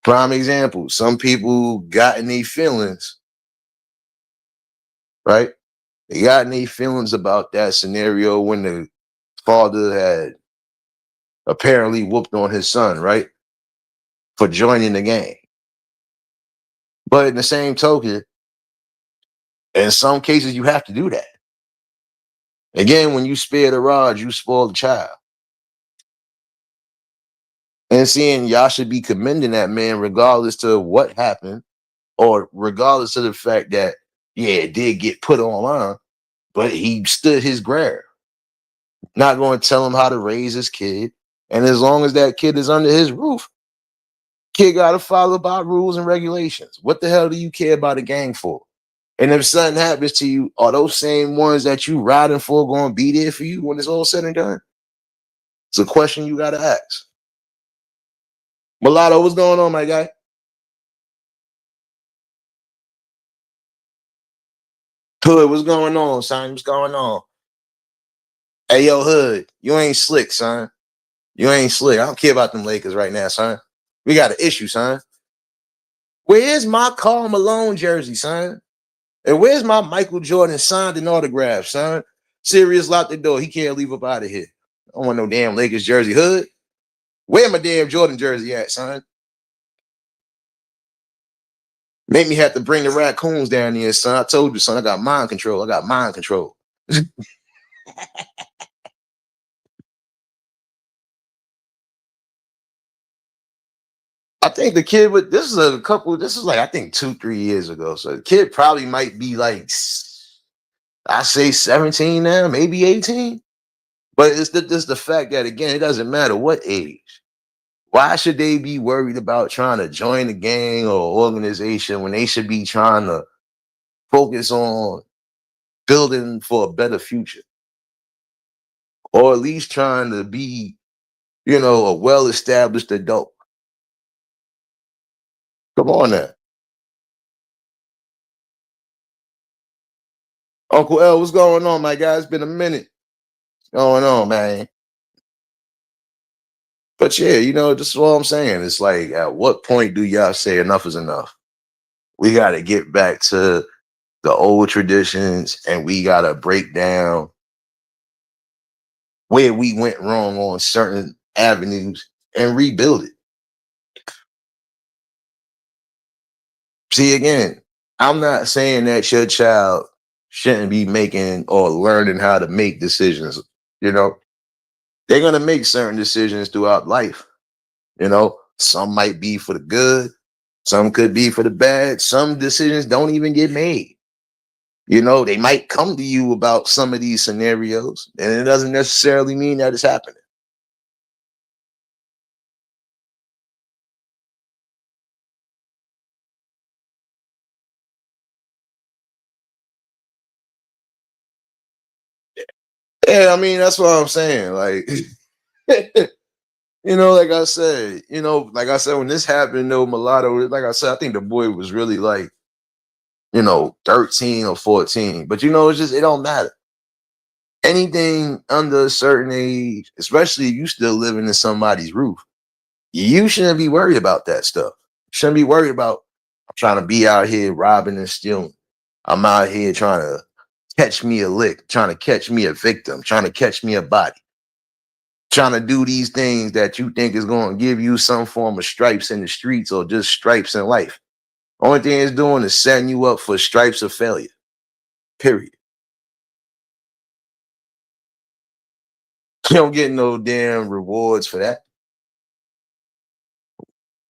Prime example, some people got in their feelings, right? They got in their feelings about that scenario when the father had apparently whooped on his son, right? For joining the gang. But in the same token, in some cases, you have to do that. Again, when you spare the rod, you spoil the child. And seeing y'all should be commending that man regardless to what happened, or regardless of the fact that, yeah, it did get put online, but he stood his ground. Not going to tell him how to raise his kid. And as long as that kid is under his roof, kid got to follow by rules and regulations. What the hell do you care about a gang for? And if something happens to you, are those same ones that you riding for going to be there for you when it's all said and done? It's a question you got to ask. Mulatto, what's going on, my guy? Hood, what's going on, son? What's going on? Hey, yo, Hood, you ain't slick, son. You ain't slick. I don't care about them Lakers right now, son. We got an issue, son. Where's my Karl Malone jersey, son? And where's my Michael Jordan signed and autograph, son? Sirius locked the door. He can't leave up out of here. I don't want no damn Lakers jersey. Hood, where my damn Jordan jersey at, son? Make me have to bring the raccoons down here, son. I told you, son, I got mind control. I got mind control. I think the kid with this is like I think 2-3 years ago. So the kid probably might be like I say 17 now, maybe 18. But it's the fact that again, it doesn't matter what age. Why should they be worried about trying to join a gang or organization when they should be trying to focus on building for a better future? Or at least trying to be, a well-established adult. Come on now. Uncle L, what's going on, my guy? It's been a minute. What's going on, man? But yeah, this is what I'm saying. It's like, at what point do y'all say enough is enough? We got to get back to the old traditions and we got to break down where we went wrong on certain avenues and rebuild it. See, again, I'm not saying that your child shouldn't be making or learning how to make decisions. They're going to make certain decisions throughout life. Some might be for the good, some could be for the bad. Some decisions don't even get made. They might come to you about some of these scenarios, and it doesn't necessarily mean that it's happening. Yeah, I mean, that's what I'm saying. Like, like I said, when this happened, though, Mulatto, like I said, I think the boy was really like, 13 or 14. But it don't matter. Anything under a certain age, especially if you still living in somebody's roof, you shouldn't be worried about that stuff. Shouldn't be worried about I'm trying to be out here robbing and stealing. I'm out here trying to catch me a lick, trying to catch me a victim, trying to catch me a body, trying to do these things that you think is going to give you some form of stripes in the streets or just stripes in life. Only thing it's doing is setting you up for stripes of failure. Period. You don't get no damn rewards for that.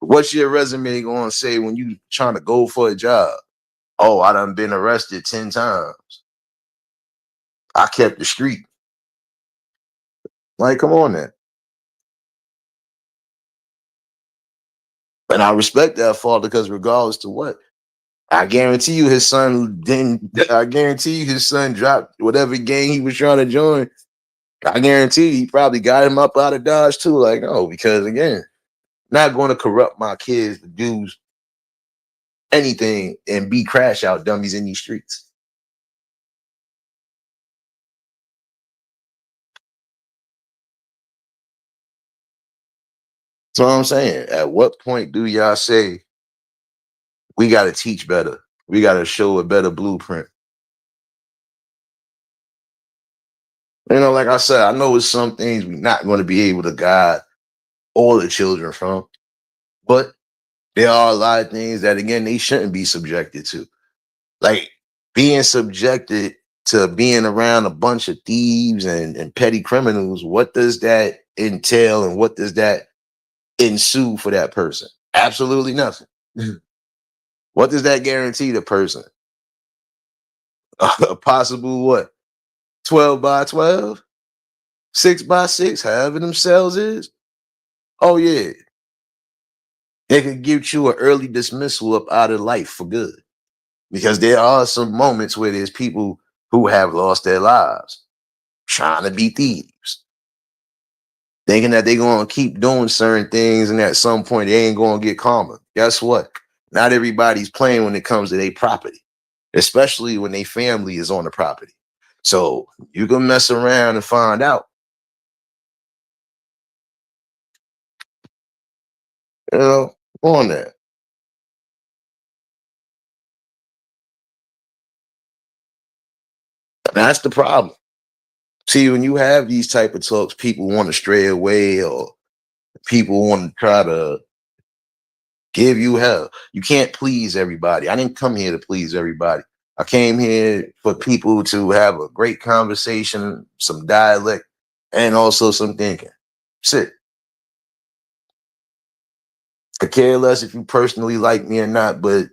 What's your resume going to say when you trying to go for a job? Oh, I done been arrested 10 times. I kept the street. Like, come on now. And I respect that father because regardless to what, I guarantee you his son didn't. I guarantee you his son dropped whatever gang he was trying to join. I guarantee he probably got him up out of Dodge too. Like, no, because again, not going to corrupt my kids to do anything and be crash out dummies in these streets. So I'm saying, at what point do y'all say we got to teach better? We got to show a better blueprint. Like I said, I know it's some things we're not going to be able to guide all the children from, but there are a lot of things that, again, they shouldn't be subjected to. Like being subjected to being around a bunch of thieves and petty criminals, what does that entail and what does that ensue for that person? Absolutely nothing. What does that guarantee the person? A possible what? 12 by 12? 6 by 6, however them cells is? Oh, yeah. They could get you an early dismissal up out of life for good. Because there are some moments where there's people who have lost their lives trying to be thieves, thinking that they're going to keep doing certain things and at some point they ain't going to get calmer. Guess what? Not everybody's playing when it comes to their property, especially when their family is on the property. So you can mess around and find out, you know, on that. That's the problem. See, when you have these type of talks, people want to stray away or people want to try to give you hell. You can't please everybody. I didn't come here to please everybody. I came here for people to have a great conversation, some dialect, and also some thinking. That's it. I care less if you personally like me or not, but it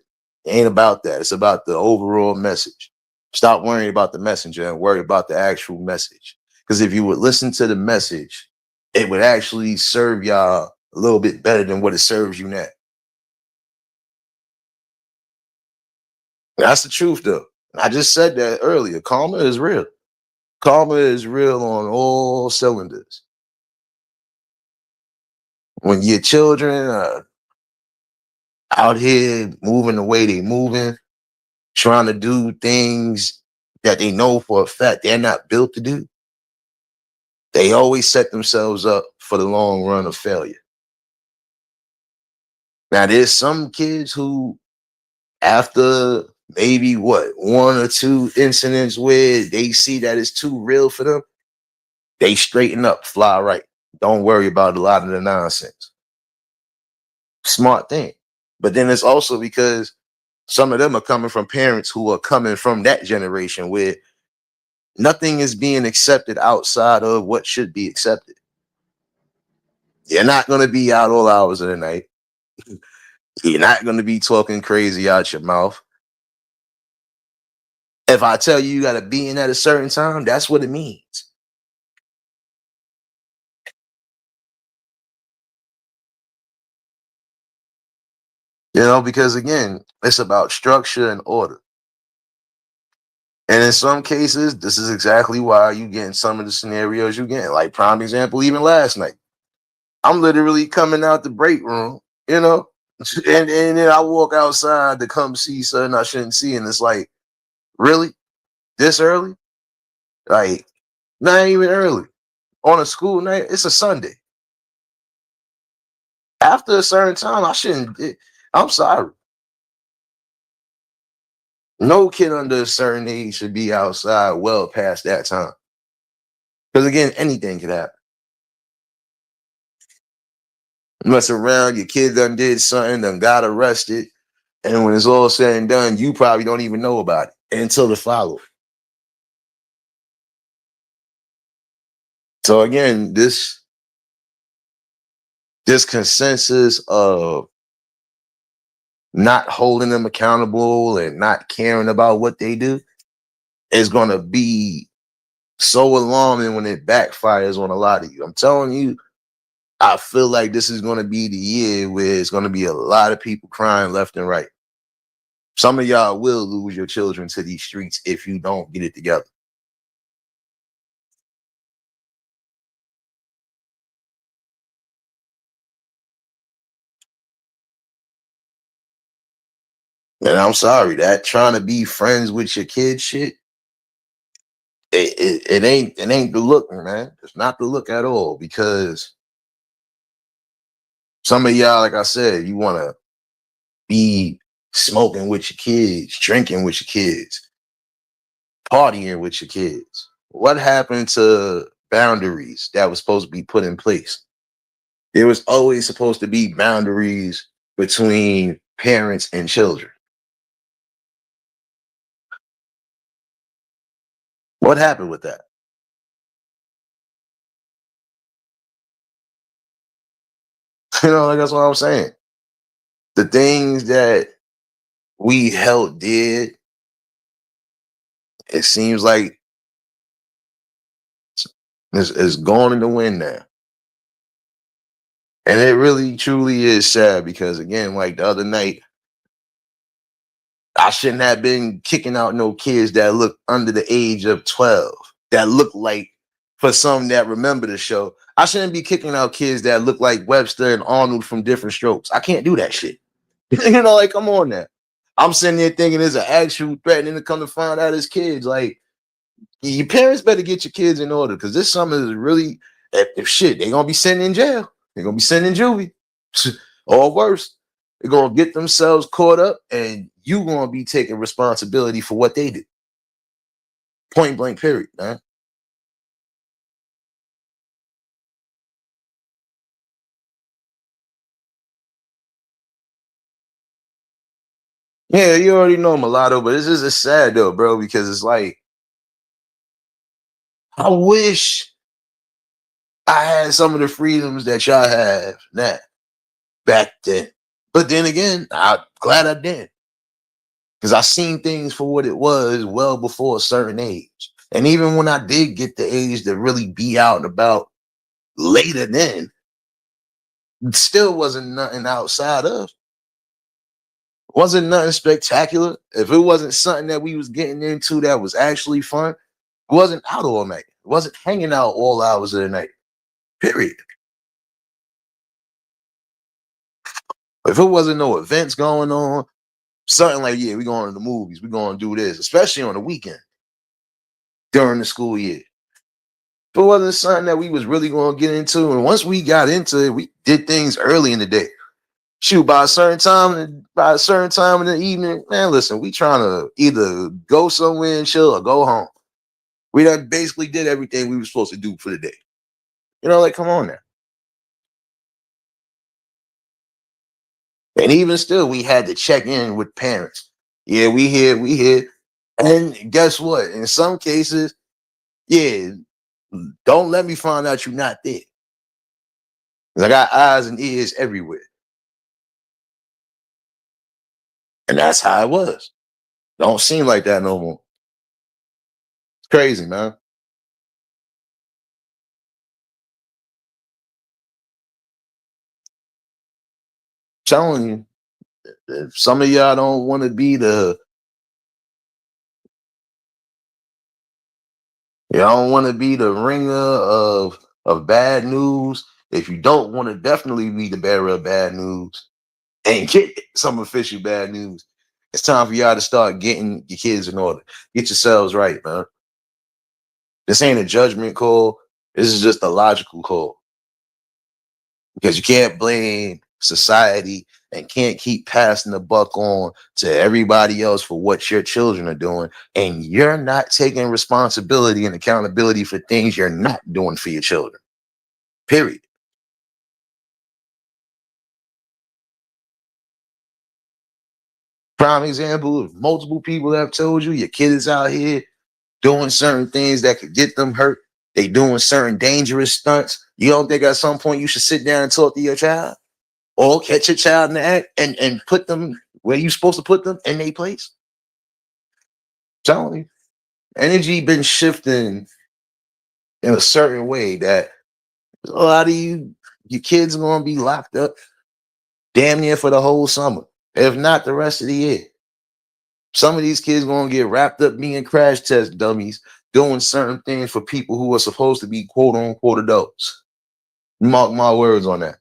ain't about that. It's about the overall message. Stop worrying about the messenger and worry about the actual message. Because if you would listen to the message, it would actually serve y'all a little bit better than what it serves you now. That's the truth, though. I just said that earlier. Karma is real. Karma is real on all cylinders. When your children are out here moving the way they moving, trying to do things that they know for a fact they're not built to do, they always set themselves up for the long run of failure. Now, there's some kids who, after maybe what, one or two incidents where they see that it's too real for them, they straighten up, fly right. Don't worry about a lot of the nonsense. Smart thing. But then it's also because some of them are coming from parents who are coming from that generation where nothing is being accepted outside of what should be accepted. You're not going to be out all hours of the night. You're not going to be talking crazy out your mouth. If I tell you you got to be in at a certain time, that's what it means. Because again, it's about structure and order. And in some cases, this is exactly why you get in some of the scenarios you get. Like prime example, even last night, I'm literally coming out the break room, you know, and then I walk outside to come see something I shouldn't see, and it's like, really, this early? Like, not even early on a school night. It's a Sunday. After a certain time, I shouldn't. I'm sorry. No kid under a certain age should be outside well past that time. Because again, anything could happen. Mess around, your kid done did something, done got arrested, and when it's all said and done, you probably don't even know about it until the follow. So again, this consensus of not holding them accountable and not caring about what they do is going to be so alarming when it backfires on a lot of you. I'm telling you, I feel like this is going to be the year where it's going to be a lot of people crying left and right. Some of y'all will lose your children to these streets if you don't get it together. And I'm sorry, that trying to be friends with your kid shit, it ain't the look, man. It's not the look at all. Because some of y'all, like I said, you want to be smoking with your kids, drinking with your kids, partying with your kids. What happened to boundaries that was supposed to be put in place? There was always supposed to be boundaries between parents and children. What happened with that? Like that's what I'm saying. The things that we held dear, it seems like it's gone in the wind now. And it really truly is sad because, again, like the other night, I shouldn't have been kicking out no kids that look under the age of 12, that look like, for some that remember the show, I shouldn't be kicking out kids that look like Webster and Arnold from Different Strokes. I can't do that shit. Like, come on now. I'm sitting there thinking there's an actual threat, and then to come to find out it's kids. Like, your parents better get your kids in order, because this summer is really, if shit, they're gonna be sitting in jail. They're gonna be sitting in juvie. Or worse, they're gonna get themselves caught up, and you gonna be taking responsibility for what they did. Point blank, period, man. Yeah, you already know mulatto, but it's just sad though, bro, because it's like, I wish I had some of the freedoms that y'all have now back then. But then again, I'm glad I did. Because I seen things for what it was well before a certain age. And even when I did get the age to really be out and about later, then it still wasn't nothing outside of. Wasn't nothing spectacular. If it wasn't something that we was getting into that was actually fun, it wasn't out all night. It wasn't hanging out all hours of the night. Period. If it wasn't no events going on, something like, yeah, we going to the movies, we going to do this, especially on the weekend during the school year. If it wasn't something that we was really going to get into, and once we got into it, we did things early in the day. Shoot, by a certain time in the evening, man, listen, we trying to either go somewhere and chill or go home. We done basically did everything we were supposed to do for the day. Like, come on now. And even still, we had to check in with parents. Yeah, we here, we here. And guess what? In some cases, yeah, don't let me find out you're not there. 'Cause I got eyes and ears everywhere. And that's how it was. Don't seem like that no more. It's crazy, man. Telling you, if some of y'all don't want to be the, y'all don't want to be the ringer of bad news. If you don't want to definitely be the bearer of bad news and get some official bad news, it's time for y'all to start getting your kids in order. Get yourselves right, man. This ain't a judgment call. This is just a logical call. Because you can't blame society and can't keep passing the buck on to everybody else for what your children are doing, and you're not taking responsibility and accountability for things you're not doing for your children. Period. Prime example of multiple people that have told you your kid is out here doing certain things that could get them hurt. They doing certain dangerous stunts. You don't think at some point you should sit down and talk to your child, or catch your child in the act and put them where you supposed to put them in their place? Telling you, energy been shifting in a certain way that a lot of your kids are gonna be locked up damn near for the whole summer, if not the rest of the year. Some of these kids gonna get wrapped up being crash test dummies, doing certain things for people who are supposed to be quote unquote adults. Mark my words on that.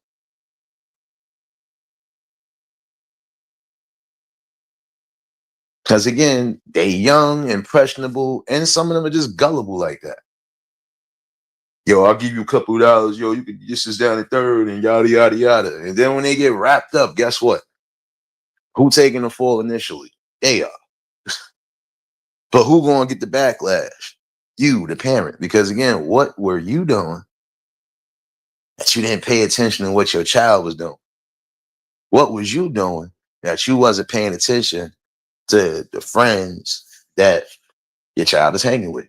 Because again, they young, impressionable, and some of them are just gullible like that. Yo, I'll give you a couple of dollars. Yo, you can this is down the third and yada yada yada. And then when they get wrapped up, guess what? Who taking the fall initially? They are. But who gonna get the backlash? You, the parent. Because again, what were you doing that you didn't pay attention to what your child was doing? What was you doing that you wasn't paying attention to the friends that your child is hanging with?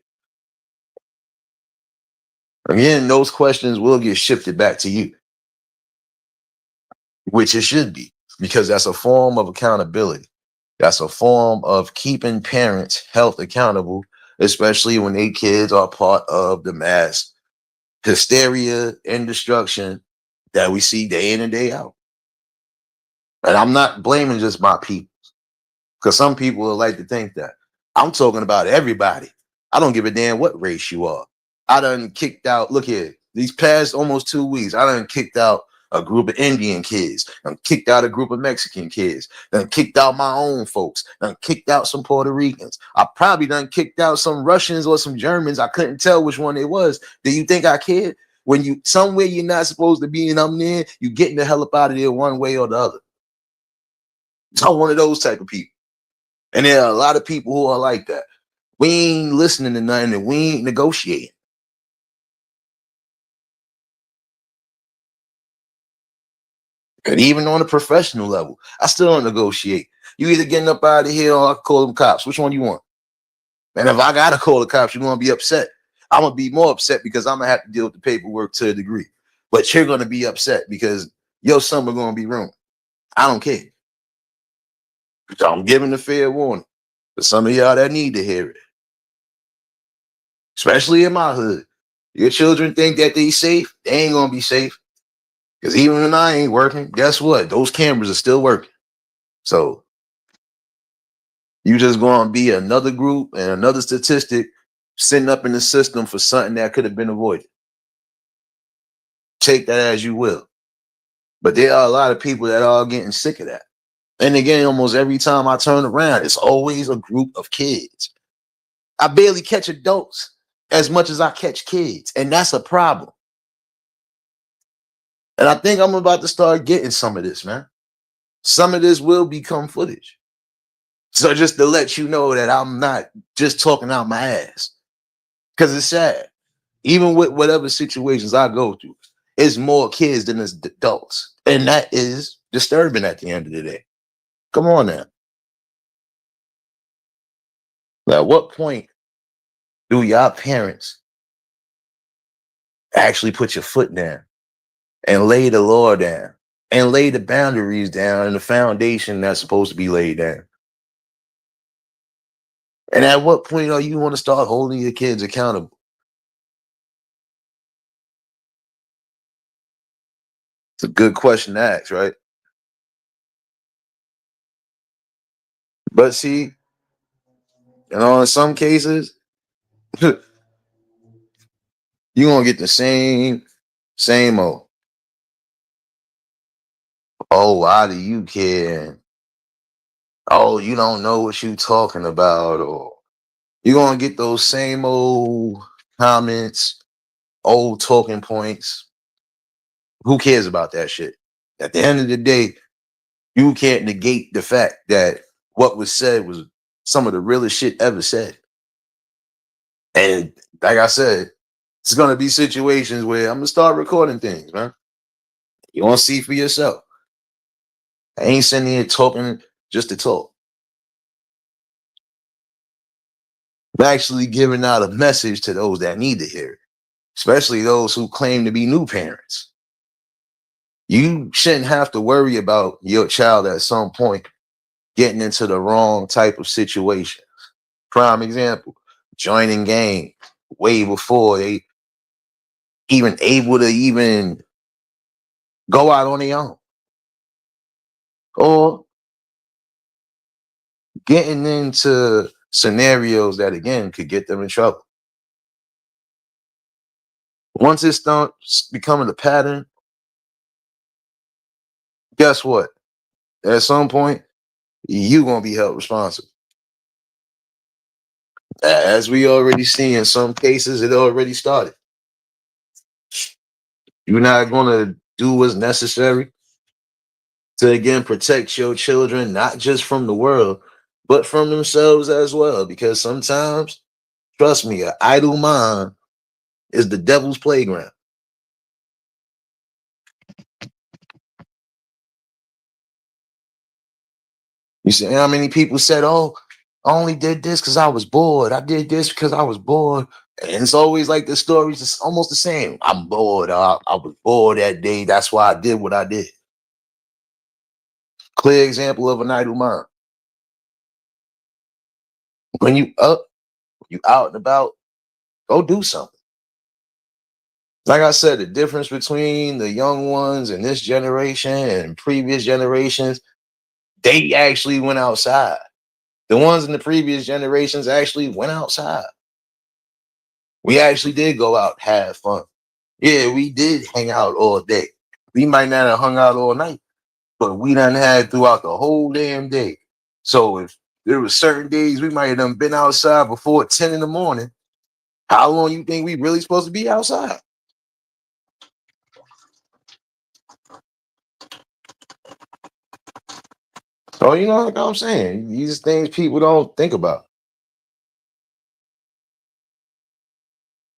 Again, those questions will get shifted back to you, which it should be, because that's a form of accountability. That's a form of keeping parents' health accountable, especially when their kids are part of the mass hysteria and destruction that we see day in and day out. And I'm not blaming just my people, because some people would like to think that. I'm talking about everybody. I don't give a damn what race you are. I done kicked out, look here, these past almost 2 weeks, I done kicked out a group of Indian kids, done kicked out a group of Mexican kids, done kicked out my own folks, done kicked out some Puerto Ricans. I probably done kicked out some Russians or some Germans. I couldn't tell which one it was. Do you think I cared? When you somewhere you're not supposed to be and I'm there, you getting the hell up out of there one way or the other. I'm one of those type of people. And there are a lot of people who are like that. We ain't listening to nothing and we ain't negotiating. And even on a professional level, I still don't negotiate. You either getting up out of here or I call them cops. Which one you want? And if I gotta call the cops, you're gonna be upset. I'm gonna be more upset because I'm gonna have to deal with the paperwork to a degree. But you're gonna be upset because your summer gonna be ruined. I don't care. So I'm giving the fair warning for some of y'all that need to hear it, especially in my hood. Your children think that they safe, they ain't gonna be safe. Because even when I ain't working, guess what? Those cameras are still working. So you just gonna be another group and another statistic sitting up in the system for something that could have been avoided. Take that as you will. But there are a lot of people that are getting sick of that. And again, almost every time I turn around, it's always a group of kids. I barely catch adults as much as I catch kids, and that's a problem. And I think I'm about to start getting some of this, man. Some of this will become footage. So just to let you know that I'm not just talking out my ass, because it's sad. Even with whatever situations I go through, it's more kids than it's adults. And that is disturbing at the end of the day. Come on now. Now, at what point do y'all parents actually put your foot down and lay the law down and lay the boundaries down and the foundation that's supposed to be laid down? And at what point are you want to start holding your kids accountable? It's a good question to ask, right? But see, in some cases, you're gonna get the same old. Oh, why do you care? Oh, you don't know what you talking about, or you're gonna get those same old comments, old talking points. Who cares about that shit? At the end of the day, you can't negate the fact that what was said was some of the realest shit ever said. And like I said, it's gonna be situations where I'm gonna start recording things, man. You want to see for yourself. I ain't sitting here talking just to talk. I'm actually giving out a message to those that need to hear it, especially those who claim to be new parents. You shouldn't have to worry about your child at some point getting into the wrong type of situation. Prime example, joining gang way before they even able to even go out on their own. Or getting into scenarios that again could get them in trouble. Once it starts becoming a pattern, guess what? At some point, you gonna be held responsible. As we already see in some cases, it already started. You're not going to do what's necessary to again protect your children, not just from the world, but from themselves as well. Because sometimes, trust me, an idle mind is the devil's playground. You see how many people said, "Oh, I only did this because I was bored. I did this because I was bored." And it's always like the stories is almost the same. I'm bored. I was bored that day. That's why I did what I did. Clear example of an idle mind. When you up, you out and about, go do something. Like I said, the difference between the young ones and this generation and previous generations, they actually went outside. The ones in the previous generations actually went outside. We actually did go out, have fun. Yeah, we did hang out all day. We might not have hung out all night, but we done had throughout the whole damn day. So if there were certain days we might have done been outside before 10 in the morning, how long you think we really supposed to be outside? So you know, like I'm saying, these things people don't think about.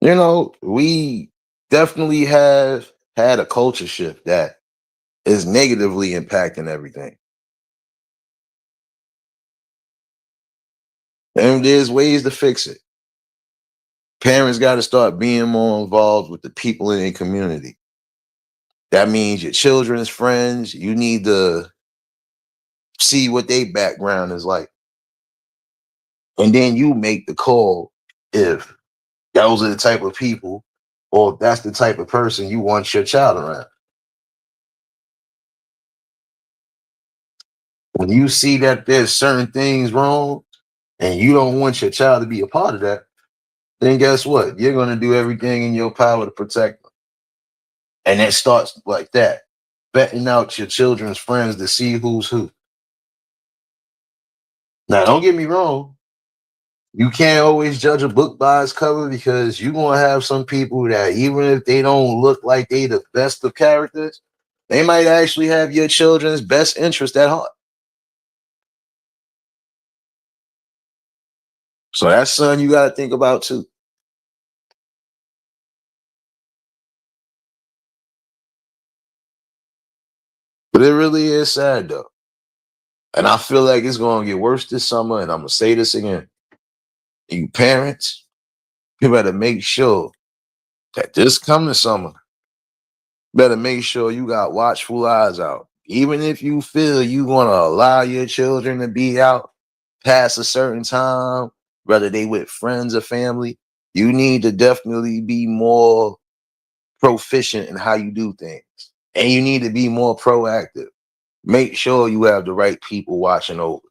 You know, we definitely have had a culture shift that is negatively impacting everything. And there's ways to fix it. Parents got to start being more involved with the people in their community. That means your children's friends, you need to see what their background is like. And then you make the call if those are the type of people or if that's the type of person you want your child around. When you see that there's certain things wrong and you don't want your child to be a part of that, then guess what? You're going to do everything in your power to protect them. And it starts like that, vetting out your children's friends to see who's who. Now, don't get me wrong. You can't always judge a book by its cover because you're going to have some people that, even if they don't look like they the best of characters, they might actually have your children's best interest at heart. So that's something you got to think about too. But it really is sad though. And I feel like it's going to get worse this summer. And I'm going to say this again. You parents, you better make sure that this coming summer, better make sure you got watchful eyes out. Even if you feel you want to allow your children to be out past a certain time, whether they with friends or family, you need to definitely be more proficient in how you do things. And you need to be more proactive. Make sure you have the right people watching over.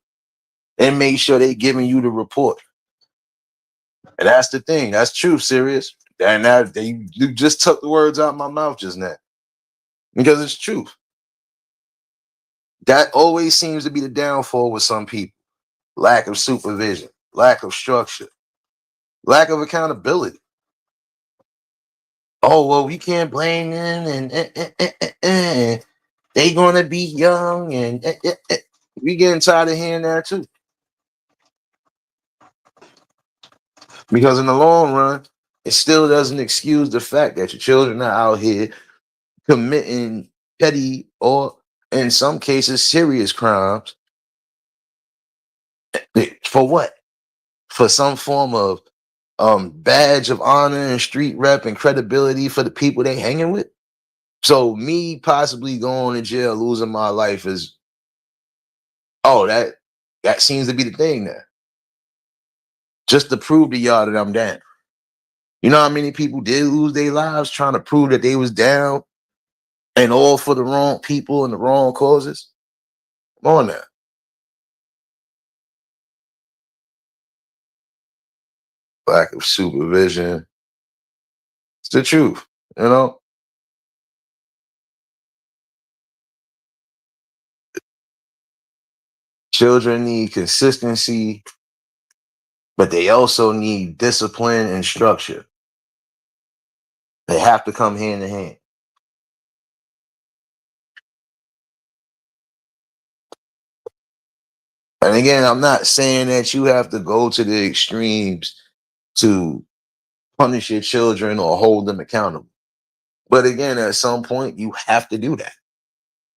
And make sure they giving you the report. And that's the thing. That's true, serious. And you just took the words out of my mouth just now. Because it's true. That always seems to be the downfall with some people. Lack of supervision, lack of structure, lack of accountability. Oh, well, we can't blame them and they gonna be young and. We getting tired of hearing that too. Because in the long run, it still doesn't excuse the fact that your children are out here committing petty or in some cases serious crimes. For what? For some form of badge of honor and street rep and credibility for the people they hanging with. So me possibly going to jail, losing my life is that seems to be the thing now. Just to prove to y'all that I'm down. You know how many people did lose their lives trying to prove that they was down and all for the wrong people and the wrong causes? Come on now. Lack of supervision. It's the truth, you know? Children need consistency but they also need discipline and structure. They have to come hand in hand. And again, I'm not saying that you have to go to the extremes to punish your children or hold them accountable. But again, at some point, you have to do that.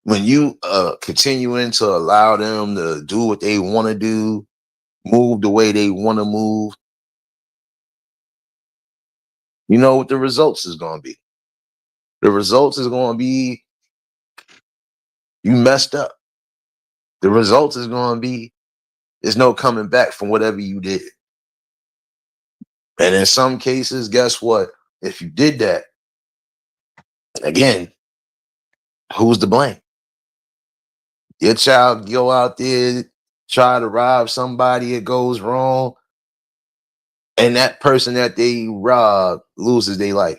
When you continuing to allow them to do what they want to do, move the way they want to move, you know what the results is going to be. The results is going to be you messed up. The results is going to be there's no coming back from whatever you did. And in some cases, guess what? If you did that, again, who's to blame? Your child go out there, try to rob somebody, it goes wrong, and that person that they rob loses their life.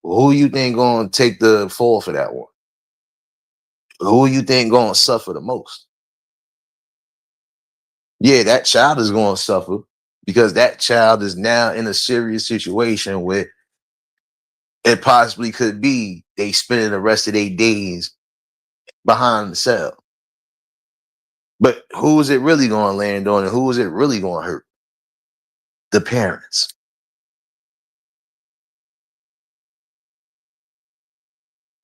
Who you think gonna take the fall for that one? Who you think gonna suffer the most? Yeah, that child is gonna suffer because that child is now in a serious situation where it possibly could be they spending the rest of their days behind the cell. But who is it really gonna land on and who is it really gonna hurt? The parents.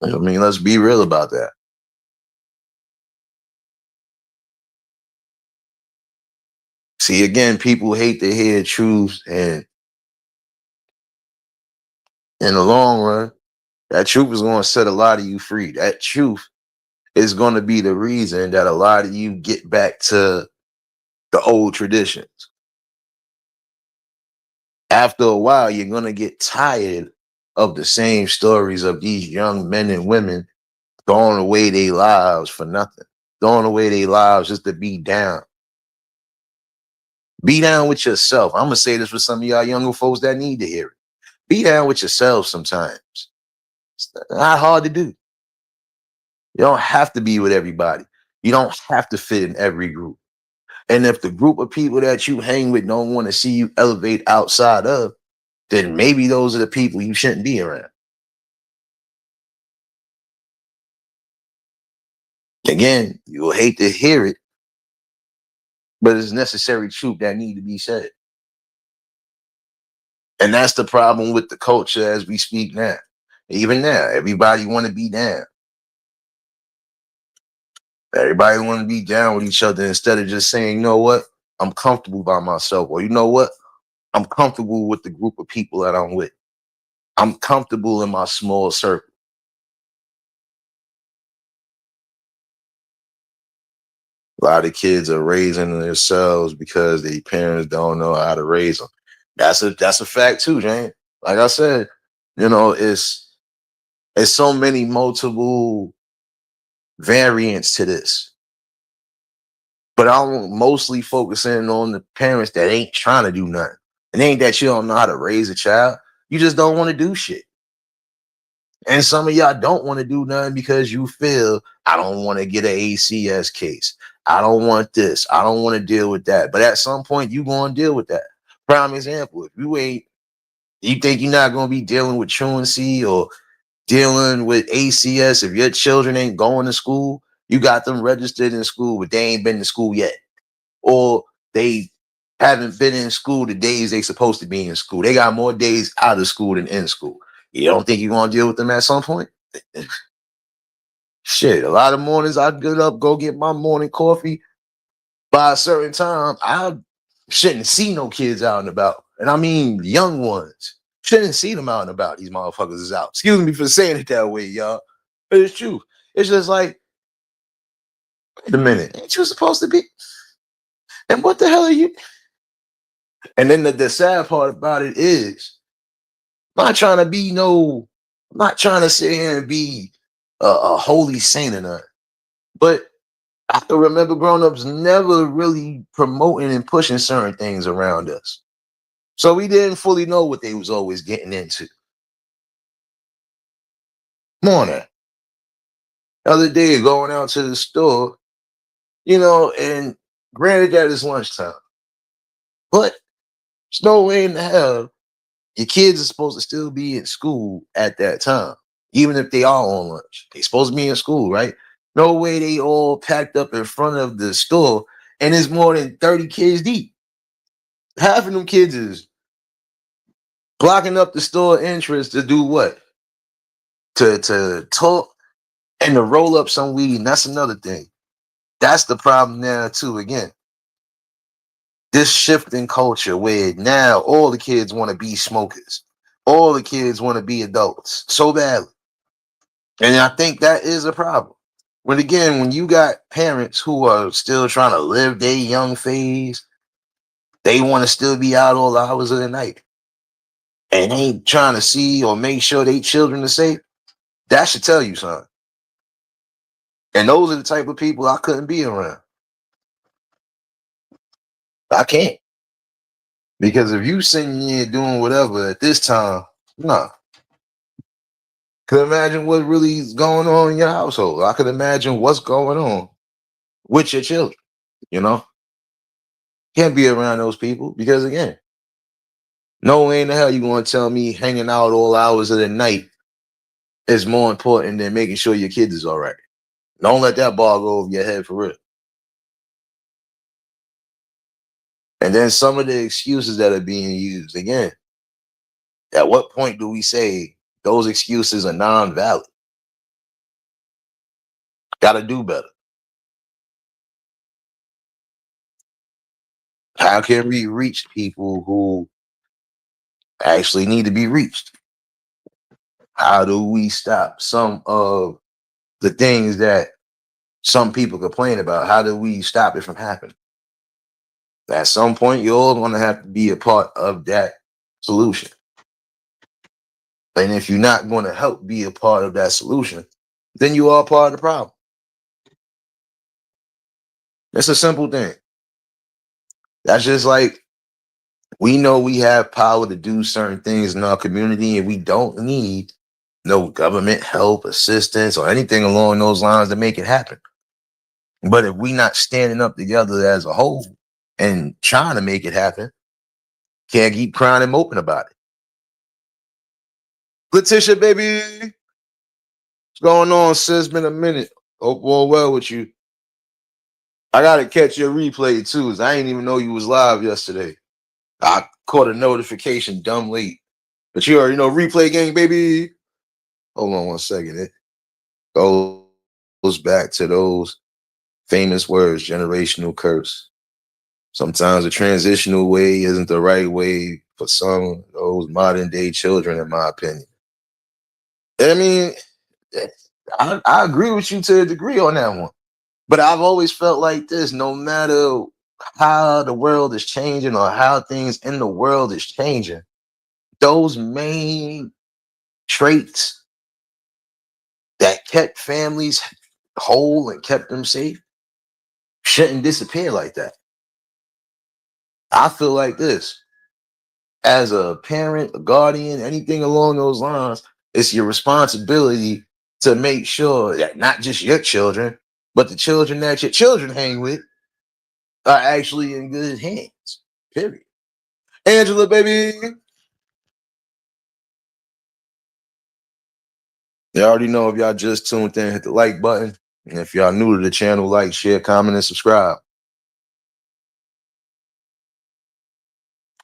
I mean, let's be real about that. See, again, people hate to hear truth, and in the long run, that truth is going to set a lot of you free. That truth is going to be the reason that a lot of you get back to the old traditions. After a while, you're going to get tired of the same stories of these young men and women throwing away their lives for nothing, throwing away their lives just to be down. Be down with yourself. I'm going to say this for some of y'all younger folks that need to hear it. Be down with yourself sometimes. It's not hard to do. You don't have to be with everybody. You don't have to fit in every group. And if the group of people that you hang with don't want to see you elevate outside of, then maybe those are the people you shouldn't be around. Again, you'll hate to hear it, but it's necessary truth that need to be said. And that's the problem with the culture as we speak now. Even now, everybody want to be down. Everybody want to be down with each other instead of just saying, you know what, I'm comfortable by myself. Or you know what, I'm comfortable with the group of people that I'm with. I'm comfortable in my small circle. A lot of kids are raising themselves because their parents don't know how to raise them. That's a fact too, Jane. Like I said, you know, it's so many multiple variants to this. But I'm mostly focusing on the parents that ain't trying to do nothing. It ain't that you don't know how to raise a child. You just don't want to do shit. And some of y'all don't want to do nothing because you feel, I don't want to get an ACS case. I don't want this. I don't want to deal with that. But at some point, you going to deal with that. Prime example, if you think you're not going to be dealing with truancy or dealing with ACS, if your children ain't going to school, you got them registered in school, but they ain't been to school yet. Or they haven't been in school the days they supposed to be in school. They got more days out of school than in school. You don't think you're going to deal with them at some point? Shit, a lot of mornings I get up, go get my morning coffee. By a certain time, I shouldn't see no kids out and about. And I mean young ones. Shouldn't see them out and about. These motherfuckers is out. Excuse me for saying it that way, y'all. But it's true. It's just like, wait a minute, ain't you supposed to be? And what the hell are you? And then the sad part about it is, I'm not trying to be I'm not trying to sit here and be a holy saint or nothing. But I can remember grown-ups never really promoting and pushing certain things around us. So we didn't fully know what they was always getting into. Morning. The other day, going out to the store, and granted that it's lunchtime. But There's no way in the hell your kids are supposed to still be in school at that time, even if they are on lunch. They supposed to be in school, right? No way they all packed up in front of the store and it's more than 30 kids deep. Half of them kids is blocking up the store entrance to do what? To talk and to roll up some weed. And that's another thing. That's the problem now, too. Again, this shift in culture where now all the kids want to be smokers. All the kids want to be adults so badly. And I think that is a problem. But again, when you got parents who are still trying to live their young phase, they want to still be out all the hours of the night and ain't trying to see or make sure they children are safe. That should tell you something. And those are the type of people I couldn't be around. I can't. Because if you sitting here doing whatever at this time, nah. Could imagine what really is going on in your household. I could imagine what's going on with your children, you know? Can't be around those people because again, no way in the hell you gonna tell me hanging out all hours of the night is more important than making sure your kids is all right. Don't let that ball go over your head for real. And then some of the excuses that are being used, again, at what point do we say those excuses are non-valid? Gotta do better. How can we reach people who actually need to be reached? How do we stop some of the things that some people complain about? How do we stop it from happening? At some point, you're all going to have to be a part of that solution. And if you're not going to help be a part of that solution, then you are part of the problem. It's a simple thing. That's just like we know we have power to do certain things in our community and we don't need no government help, assistance, or anything along those lines to make it happen. But if we not standing up together as a whole and trying to make it happen, can't keep crying and moping about it. Letitia, baby, what's going on, sis? Been a minute. Hope all well with you. I gotta catch your replay too. I didn't even know you was live yesterday. I caught a notification dumb late. But you already know replay gang, baby. Hold on one second. It goes back to those famous words, generational curse. Sometimes the transitional way isn't the right way for some of those modern day children, in my opinion. I mean, I agree with you to a degree on that one. But I've always felt like this, no matter how the world is changing or how things in the world is changing, those main traits that kept families whole and kept them safe shouldn't disappear like that. I feel like this. As a parent, a guardian, anything along those lines, it's your responsibility to make sure that not just your children, but the children that your children hang with are actually in good hands. Period. Angela, baby. You already know if y'all just tuned in, hit the like button. And if y'all new to the channel, like, share, comment, and subscribe.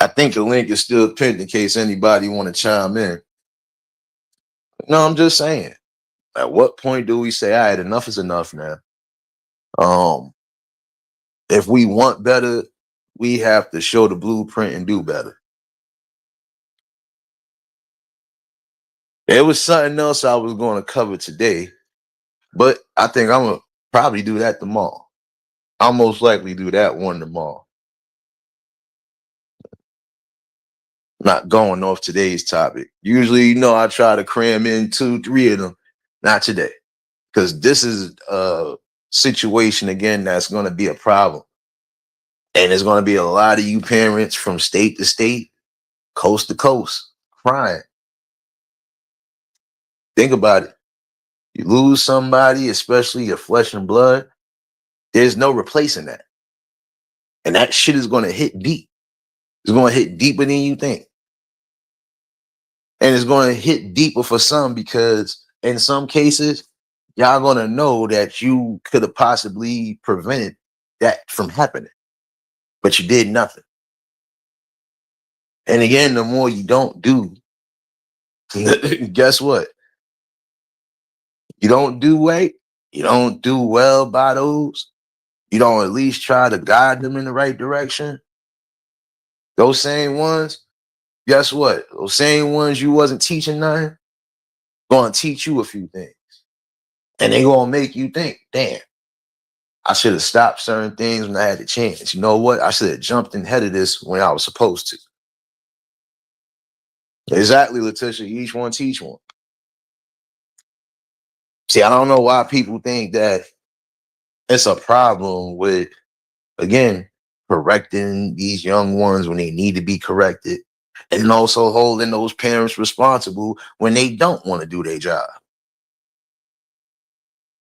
I think the link is still pinned in case anybody want to chime in. No, I'm just saying. At what point do we say, all right, enough is enough now? If we want better, we have to show the blueprint and do better. There was something else I was going to cover today, but I think I'm going to probably do that tomorrow. I'll most likely do that one tomorrow. Not going off today's topic. Usually, I try to cram in 2, 3 of them. Not today, because this is a situation, again, that's going to be a problem. And there's going to be a lot of you parents from state to state, coast to coast, crying. Think about it. You lose somebody, especially your flesh and blood, there's no replacing that. And that shit is going to hit deep. It's going to hit deeper than you think. And it's going to hit deeper for some because in some cases, y'all going to know that you could have possibly prevented that from happening, but you did nothing. And again, the more you don't do, guess what? You don't do right. You don't do well by those. You don't at least try to guide them in the right direction. Those same ones, guess what? Those same ones you wasn't teaching nothing, going to teach you a few things. And they going to make you think, damn, I should have stopped certain things when I had the chance. You know what? I should have jumped ahead of this when I was supposed to. Exactly, Letitia. Each one teach one. See, I don't know why people think that it's a problem with, again, correcting these young ones when they need to be corrected, and also holding those parents responsible when they don't want to do their job.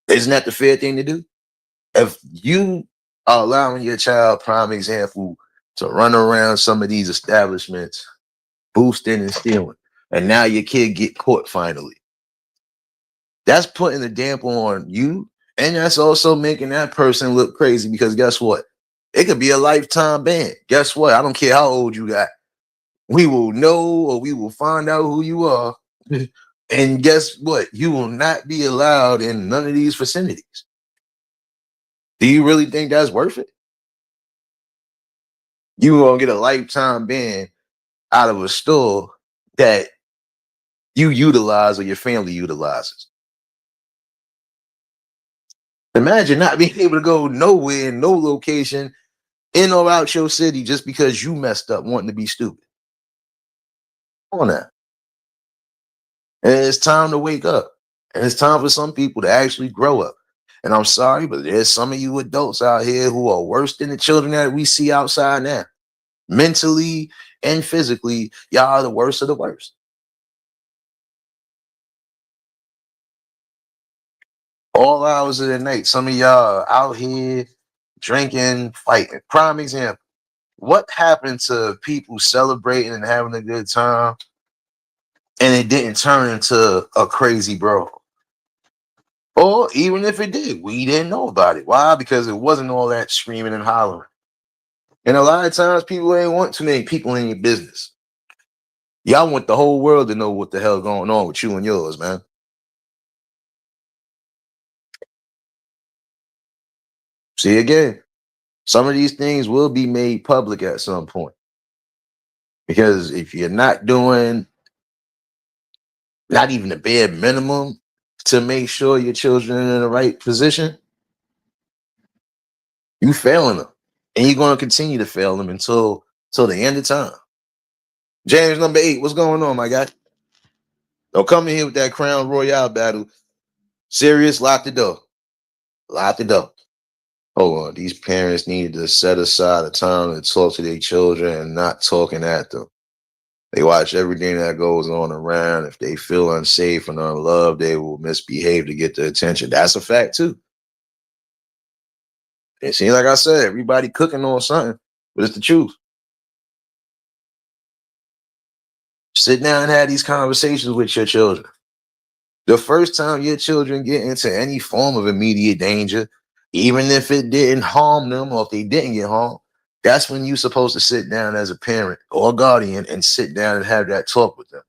Isn't that the fair thing to do? If you are allowing your child, prime example, to run around some of these establishments, boosting and stealing, and now your kid get caught finally, that's putting a damper on you, and that's also making that person look crazy because guess what? It could be a lifetime ban. Guess what? I don't care how old you got. We will know or we will find out who you are. And guess what? You will not be allowed in none of these vicinities. Do you really think that's worth it? You gonna get a lifetime ban out of a store that you utilize or your family utilizes. Imagine not being able to go nowhere, no location, in or out your city just because you messed up wanting to be stupid. Come on now. And it's time to wake up. And it's time for some people to actually grow up. And I'm sorry, but there's some of you adults out here who are worse than the children that we see outside now. Mentally and physically, y'all are the worst of the worst. All hours of the night, some of y'all are out here drinking, fighting. Prime example. What happened to people celebrating and having a good time and it didn't turn into a crazy brawl? Or even if it did, we didn't know about it. Why? Because it wasn't all that screaming and hollering. And a lot of times people ain't want too many people in your business. Y'all want the whole world to know what the hell going on with you and yours, man. See, again, some of these things will be made public at some point. Because if you're not doing not even the bare minimum to make sure your children are in the right position, you failing them. And you're going to continue to fail them until the end of time. James number 8, what's going on, my guy? Don't come in here with that Crown Royale battle. Serious, lock the door. Lock the door. Hold on. These parents need to set aside a time to talk to their children and not talking at them. They watch everything that goes on around. If they feel unsafe and unloved, they will misbehave to get the attention. That's a fact, too. It seems like I said, everybody cooking on something, but it's the truth. Sit down and have these conversations with your children. The first time your children get into any form of immediate danger, even if it didn't harm them or if they didn't get harmed, that's when you're supposed to sit down as a parent or guardian and sit down and have that talk with them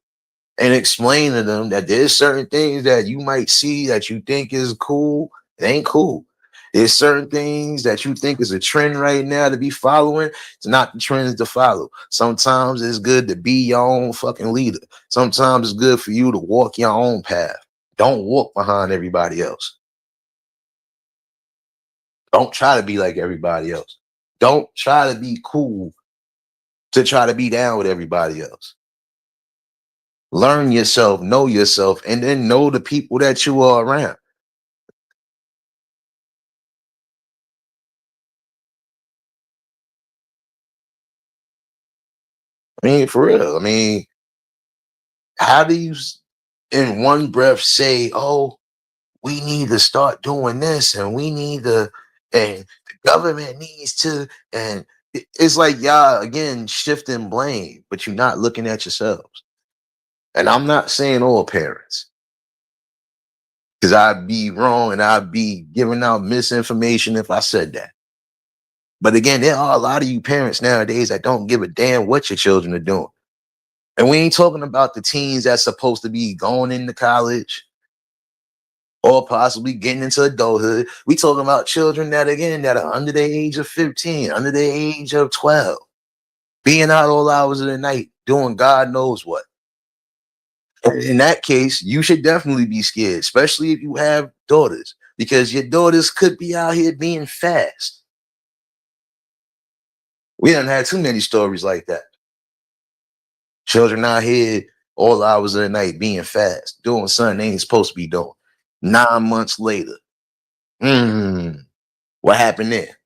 and explain to them that there's certain things that you might see that you think is cool. It ain't cool. There's certain things that you think is a trend right now to be following. It's not the trends to follow. Sometimes it's good to be your own fucking leader. Sometimes it's good for you to walk your own path. Don't walk behind everybody else. Don't try to be like everybody else. Don't try to be cool to try to be down with everybody else. Learn yourself, and then know the people that you are around. I mean, for real. I mean, how do you in one breath say, oh, we need to start doing this and we need to, and the government needs to, and it's like y'all again shifting blame, but you're not looking at yourselves. And I'm not saying all parents, because I'd be wrong and I'd be giving out misinformation if I said that. But again, there are a lot of you parents nowadays that don't give a damn what your children are doing. And we ain't talking about the teens that's supposed to be going into college or possibly getting into adulthood. We talking about children that, again, that are under the age of 15, under the age of 12, being out all hours of the night, doing God knows what. In that case, you should definitely be scared, especially if you have daughters, because your daughters could be out here being fast. We done had too many stories like that. Children out here all hours of the night being fast, doing something they ain't supposed to be doing. 9 months later, what happened there?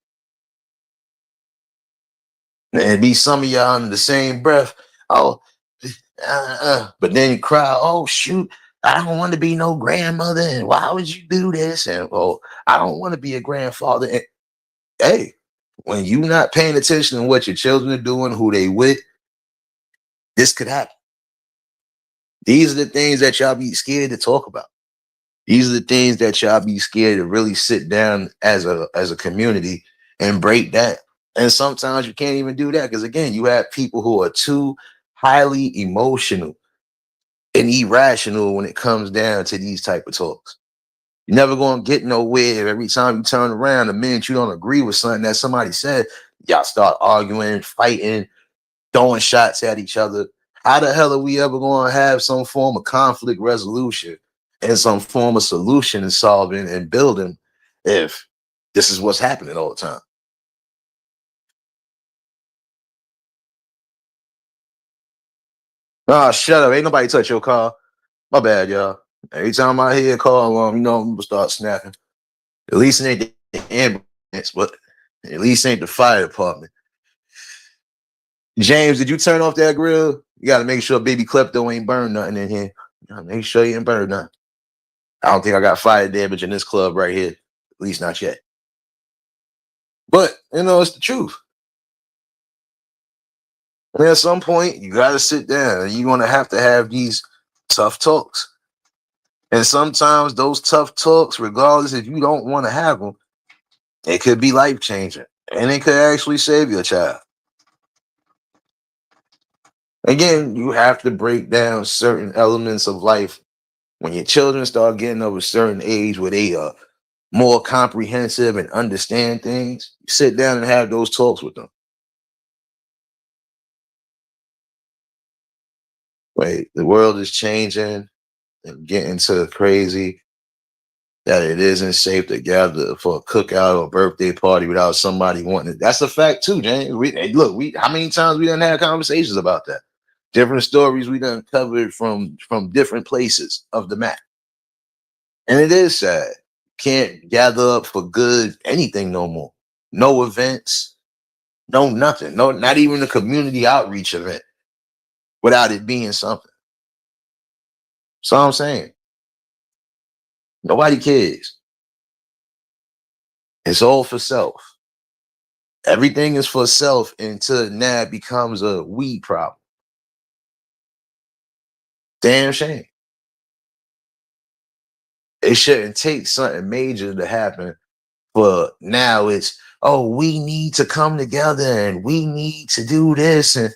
And be some of y'all under the same breath. Oh, but then you cry, oh shoot, I don't want to be no grandmother, and why would you do this? And oh, I don't want to be a grandfather. And hey, when you not paying attention to what your children are doing, who they with, this could happen. These are the things that y'all be scared to talk about. These are the things that y'all be scared to really sit down as a community and break down. And sometimes you can't even do that because again, you have people who are too highly emotional and irrational when it comes down to these type of talks. You're never gonna get nowhere. Every time you turn around, the minute you don't agree with something that somebody said, y'all start arguing, fighting, throwing shots at each other. How the hell are we ever going to have some form of conflict resolution and some form of solution and solving and building if this is what's happening all the time? Ah, shut up. Ain't nobody touch your car. My bad, y'all. Every time I hear a car alarm, I'm going to start snapping. At least it ain't the ambulance, but at least it ain't the fire department. James, did you turn off that grill? You got to make sure baby klepto ain't burned nothing in here. You gotta make sure you ain't burned nothing. I don't think I got fire damage in this club right here. At least not yet. But, it's the truth. And at some point, you got to sit down and you're going to have these tough talks. And sometimes those tough talks, regardless if you don't want to have them, it could be life changing and it could actually save your child. Again, you have to break down certain elements of life when your children start getting of a certain age where they are more comprehensive and understand things. You sit down and have those talks with them. Right? The world is changing and getting so crazy that it isn't safe to gather for a cookout or birthday party without somebody wanting it. That's a fact too, James. We how many times we done had conversations about that? Different stories we done covered from different places of the map. And it is sad. Can't gather up for good anything no more. No events, no nothing. No, not even a community outreach event without it being something. So I'm saying nobody cares. It's all for self. Everything is for self until now it becomes a we problem. Damn shame. It shouldn't take something major to happen, but now it's, oh, we need to come together and we need to do this. And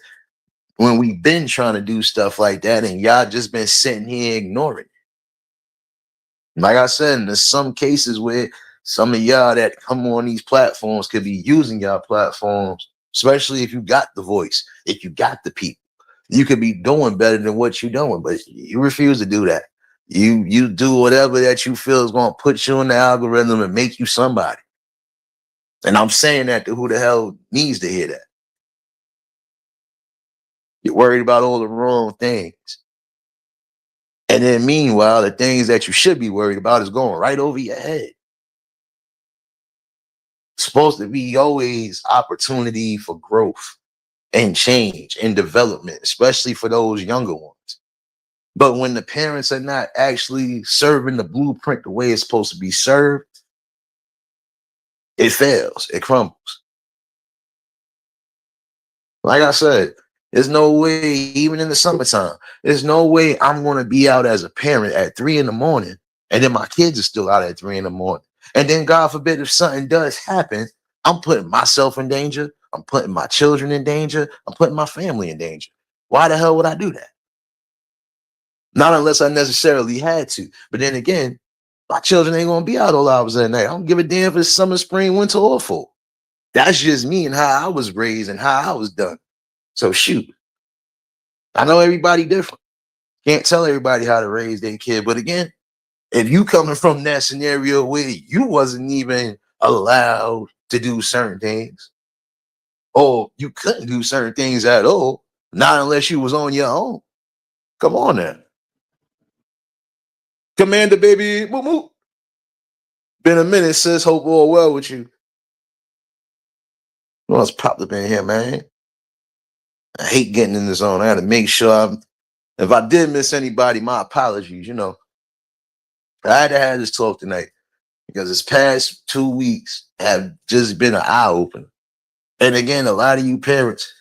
when we've been trying to do stuff like that and y'all just been sitting here ignoring it. Like I said, there's some cases where some of y'all that come on these platforms could be using y'all platforms, especially if you got the voice, if you got the people. You could be doing better than what you're doing, but you refuse to do that. You do whatever that you feel is going to put you in the algorithm and make you somebody. And I'm saying that to who the hell needs to hear that. You're worried about all the wrong things. And then meanwhile, the things that you should be worried about is going right over your head. It's supposed to be always opportunity for growth and change and development, especially for those younger ones. But when the parents are not actually serving the blueprint the way it's supposed to be served, it fails, it crumbles. Like I said, there's no way, even in the summertime, there's no way I'm going to be out as a parent at 3 in the morning, and then my kids are still out at 3 in the morning. And then, God forbid, if something does happen, I'm putting myself in danger. I'm putting my children in danger. I'm putting my family in danger. Why the hell would I do that? Not unless I necessarily had to. But then again, my children ain't going to be out all hours of the night. I don't give a damn if it's summer, spring, winter, or fall. That's just me and how I was raised and how I was done. So shoot, I know everybody different. Can't tell everybody how to raise their kid. But again, if you coming from that scenario where you wasn't even allowed to do certain things, or you couldn't do certain things at all, not unless you was on your own. Come on now. Commander baby. Boop, boop. Been a minute, sis. Hope all well with you. What's popped up in here, man? I hate getting in the zone. I gotta make sure if I did miss anybody, my apologies. I had to have this talk tonight because this past 2 weeks have just been an eye opener. And again, a lot of you parents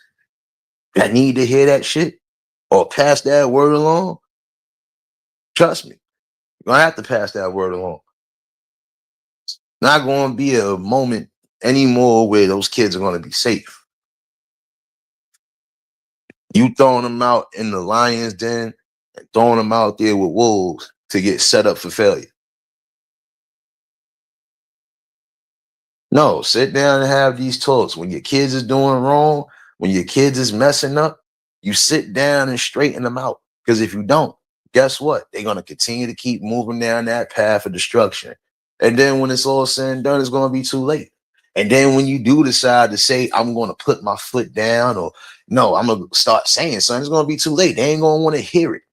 that need to hear that shit or pass that word along, trust me, you're gonna have to pass that word along. Not gonna be a moment anymore where those kids are gonna be safe. You throwing them out in the lion's den and throwing them out there with wolves to get set up for failure. No, sit down and have these talks. When your kids is doing wrong, when your kids is messing up, you sit down and straighten them out. Because if you don't, guess what? They're going to continue to keep moving down that path of destruction. And then when it's all said and done, it's going to be too late. And then when you do decide to say, I'm going to put my foot down, or no, I'm going to start saying something, it's going to be too late. They ain't going to want to hear it.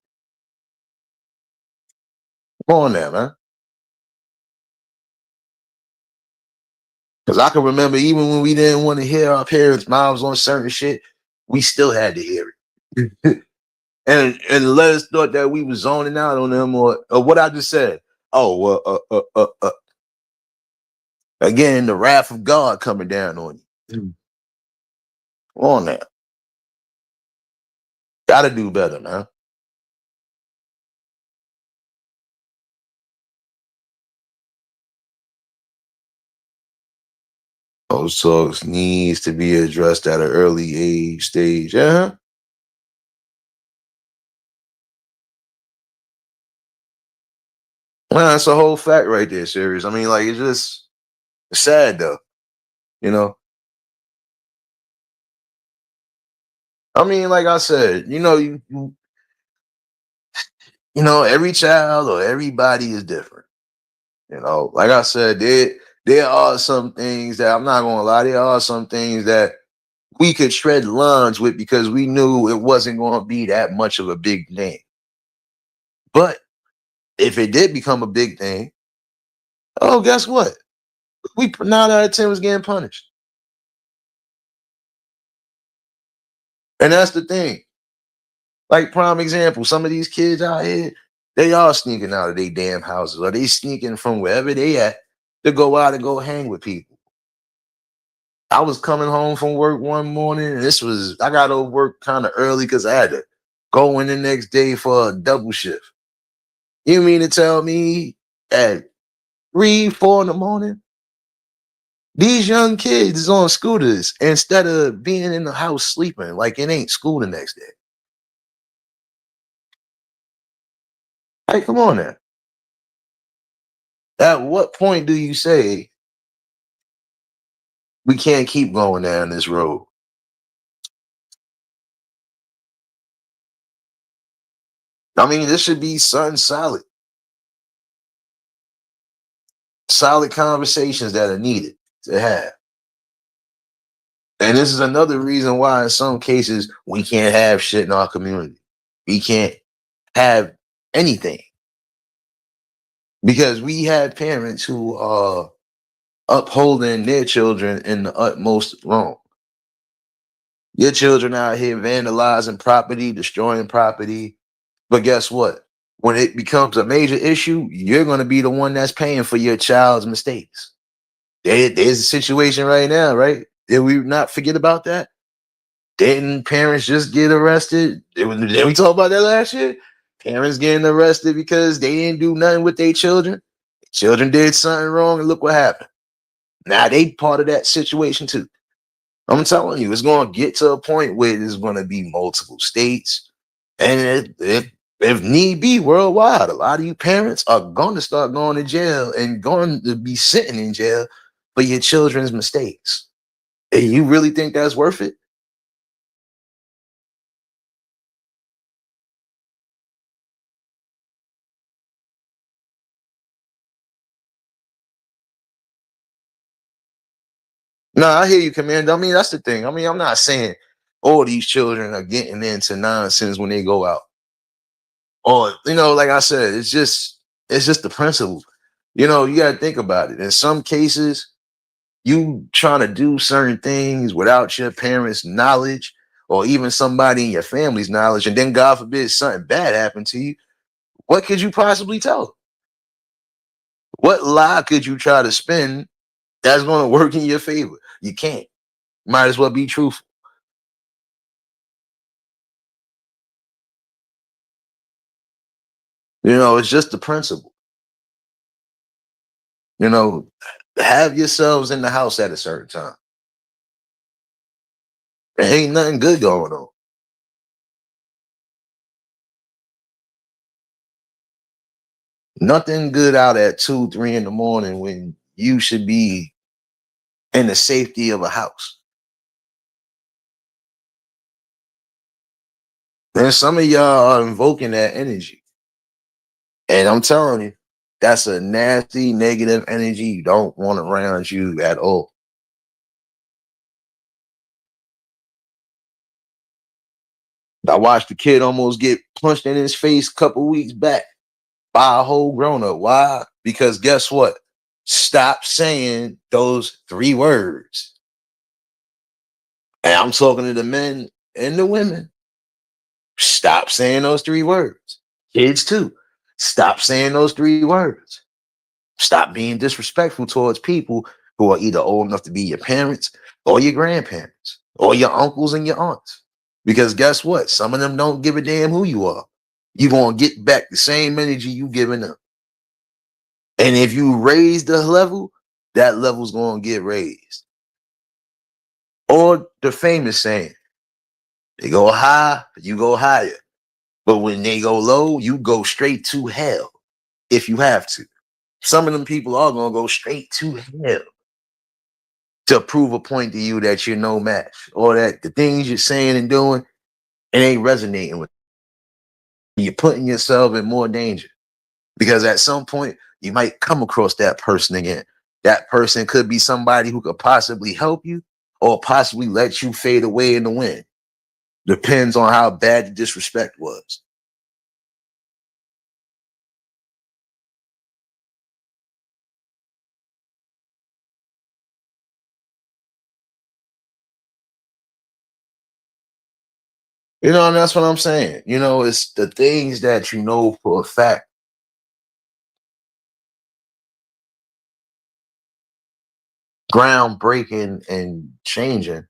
Come on now, man. Because I can remember even when we didn't want to hear our parents' mouths on certain shit, we still had to hear it. and let us thought that we was zoning out on them or what I just said. Oh, well, again, the wrath of God coming down on you. Come on now. Gotta do better, man. Those talks needs to be addressed at an early age stage. Yeah. Well, that's a whole fact right there, serious. I mean, like it's just sad though, you know. I mean, like I said, every child or everybody is different. Like I said, there are some things that I'm not gonna lie, there are some things that we could tread lines with because we knew it wasn't gonna be that much of a big thing. But if it did become a big thing, oh, guess what? We 9 out of 10 was getting punished. And that's the thing. Like prime example, some of these kids out here, they are sneaking out of their damn houses, or they sneaking from wherever they at to go out and go hang with people. I was coming home from work one morning, and I got to work kind of early because I had to go in the next day for a double shift. You mean to tell me at 3, 4 in the morning, these young kids is on scooters instead of being in the house sleeping like it ain't school the next day? Hey, come on now. At what point do you say we can't keep going down this road? I mean, this should be something solid. Solid conversations that are needed to have. And this is another reason why, in some cases, we can't have shit in our community. We can't have anything because we have parents who are upholding their children in the utmost wrong. Your children out here vandalizing property, destroying property. But guess what? When it becomes a major issue, you're going to be the one that's paying for your child's mistakes. There's a situation right now, right? Did we not forget about that? Didn't parents just get arrested? Did we talk about that last year? Parents getting arrested because they didn't do nothing with their children. Children did something wrong, and look what happened. Now they part of that situation too. I'm telling you, it's going to get to a point where there's going to be multiple states, and if need be, worldwide. A lot of you parents are going to start going to jail and going to be sitting in jail for your children's mistakes. And you really think that's worth it? No, I hear you, Commander. I mean, that's the thing. I mean, I'm not saying all these children are getting into nonsense when they go out. Or, like I said, it's just the principle. You got to think about it. In some cases, you trying to do certain things without your parents' knowledge or even somebody in your family's knowledge, and then God forbid something bad happened to you. What could you possibly tell them? What lie could you try to spin that's going to work in your favor? You can't. Might as well be truthful. It's just the principle. You know, have yourselves in the house at a certain time. There ain't nothing good going on. Nothing good out at 2, 3 in the morning when you should be in the safety of a house. And some of y'all are invoking that energy. And I'm telling you, that's a nasty, negative energy you don't want around you at all. I watched the kid almost get punched in his face a couple weeks back by a whole grown up. Why? Because guess what? Stop saying those 3 words. And I'm talking to the men and the women. Stop saying those 3 words. Kids too. Stop saying those 3 words. Stop being disrespectful towards people who are either old enough to be your parents or your grandparents or your uncles and your aunts. Because guess what? Some of them don't give a damn who you are. You're going to get back the same energy you giving them. And if you raise the level, that level's going to get raised. Or the famous saying, they go high, you go higher. But when they go low, you go straight to hell if you have to. Some of them people are going to go straight to hell to prove a point to you that you're no match or that the things you're saying and doing, it ain't resonating with you. You're putting yourself in more danger because at some point you might come across that person again. That person could be somebody who could possibly help you or possibly let you fade away in the wind. Depends on how bad the disrespect was. And that's what I'm saying. It's the things that you know for a fact, groundbreaking and changing,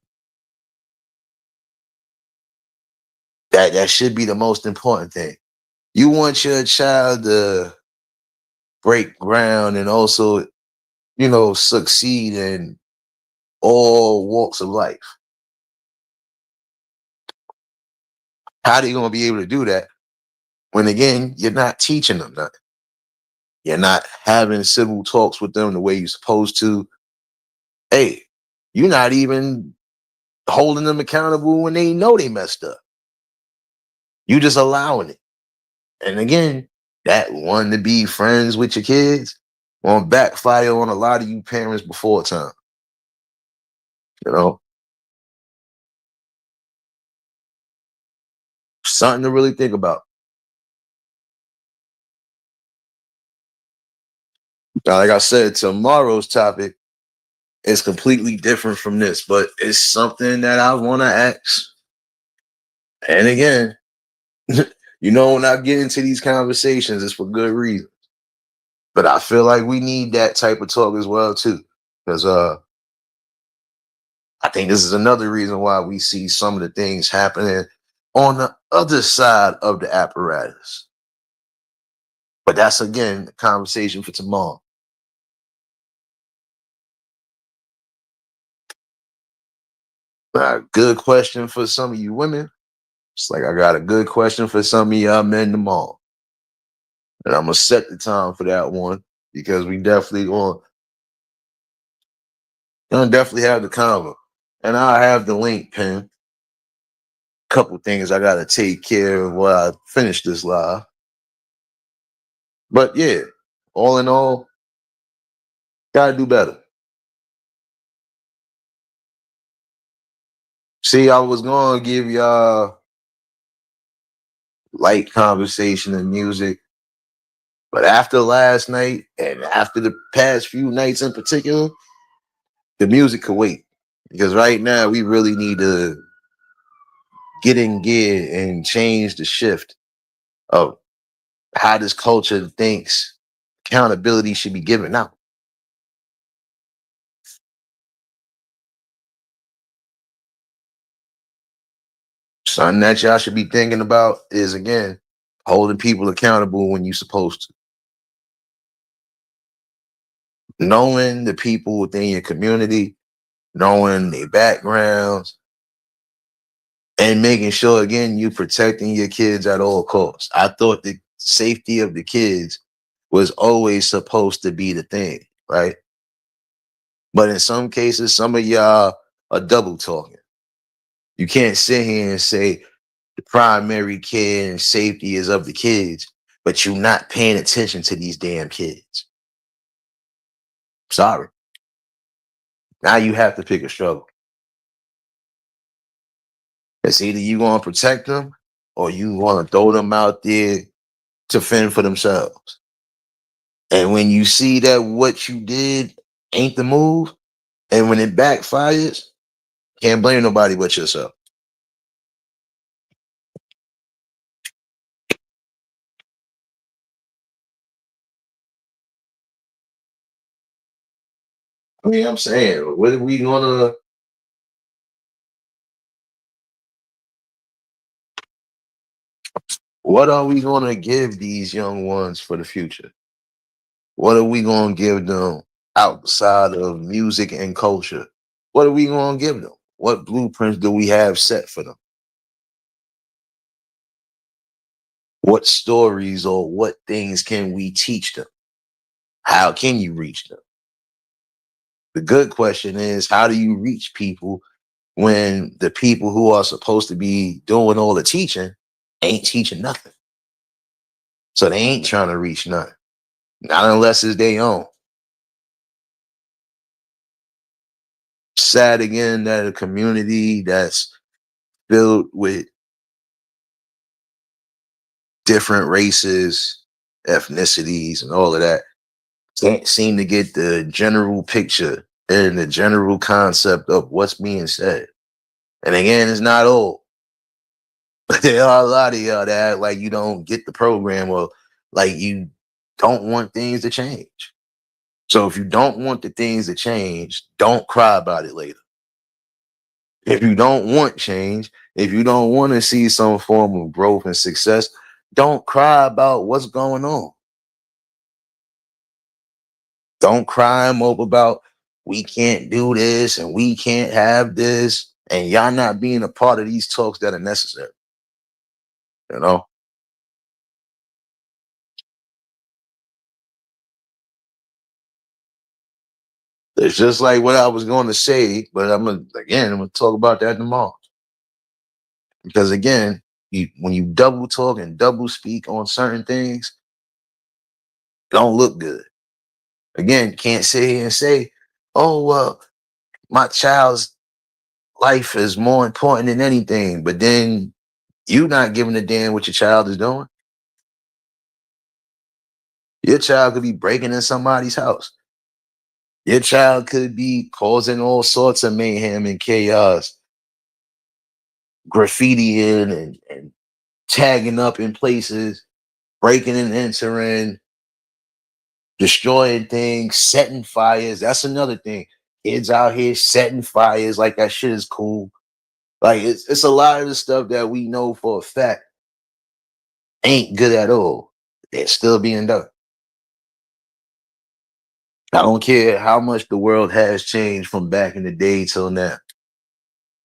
that should be the most important thing. You want your child to break ground and also, succeed in all walks of life. How are you going to be able to do that when, again, you're not teaching them nothing? You're not having civil talks with them the way you're supposed to. Hey, you're not even holding them accountable when they know they messed up. You just allowing it. And again, that wanting to be friends with your kids won't backfire on a lot of you parents before time. You know, something to really think about. Now, like I said, tomorrow's topic is completely different from this, but it's something that I want to ask. And again, when I get into these conversations, it's for good reason. But I feel like we need that type of talk as well too, because I think this is another reason why we see some of the things happening on the other side of the apparatus. But that's again a conversation for tomorrow. Good question for some of you women. It's like I got a good question for some of y'all men tomorrow. And I'm gonna set the time for that one because we definitely gonna definitely have the convo. And I have the link pin. Couple things I gotta take care of while I finish this live. But yeah, all in all, gotta do better. See, I was gonna give y'all light conversation and music, but after last night and after the past few nights in particular, the music could wait. Because right now we really need to get in gear and change the shift of how this culture thinks accountability should be given out. Something that y'all should be thinking about is again holding people accountable when you're supposed to. Knowing the people within your community, knowing their backgrounds, and making sure again you protecting your kids at all costs. I thought the safety of the kids was always supposed to be the thing, right? But in some cases, some of y'all are double talking. You can't sit here and say the primary care and safety is of the kids, but you're not paying attention to these damn kids. Sorry. Now you have to pick a struggle. It's either you gonna protect them or you wanna throw them out there to fend for themselves. And when you see that what you did ain't the move, and when it backfires, can't blame nobody but yourself. I mean, I'm saying, what are we gonna give these young ones for the future? What are we gonna give them outside of music and culture? What are we gonna give them? What blueprints do we have set for them? What stories or what things can we teach them? How can you reach them? The good question is, how do you reach people when the people who are supposed to be doing all the teaching ain't teaching nothing? So they ain't trying to reach nothing, not unless it's their own. Sad again that a community that's filled with different races, ethnicities, and all of that can't seem to get the general picture and the general concept of what's being said. And again, it's not all. But there are a lot of y'all that act like you don't get the program or like you don't want things to change. So if you don't want the things to change, don't cry about it later. If you don't want change, if you don't want to see some form of growth and success, don't cry about what's going on. Don't cry and mope about we can't do this and we can't have this, and y'all not being a part of these talks that are necessary. You know, it's just like what I was going to say, but I'm gonna talk about that tomorrow. Because again, when you double talk and double speak on certain things, it don't look good. Again, can't sit here and say, "Oh well, my child's life is more important than anything," but then you not giving a damn what your child is doing. Your child could be breaking in somebody's house. Your child could be causing all sorts of mayhem and chaos, graffitiing and tagging up in places, breaking and entering, destroying things, setting fires. That's another thing. Kids out here setting fires like that shit is cool. Like it's a lot of the stuff that we know for a fact ain't good at all. They're still being done. I don't care how much the world has changed from back in the day till now.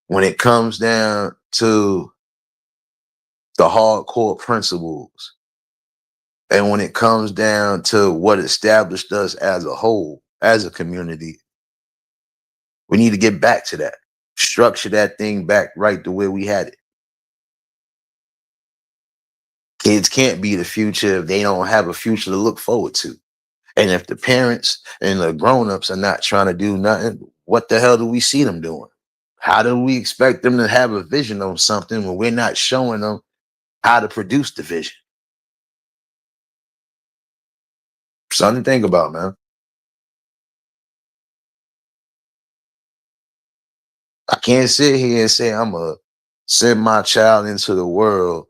When it comes down to the hardcore principles, and when it comes down to what established us as a whole, as a community, we need to get back to that. Structure that thing back right to where we had it. Kids can't be the future if they don't have a future to look forward to. And if the parents and the grown-ups are not trying to do nothing, what the hell do we see them doing? How do we expect them to have a vision on something when we're not showing them how to produce the vision? Something to think about, man. I can't sit here and say I'm gonna send my child into the world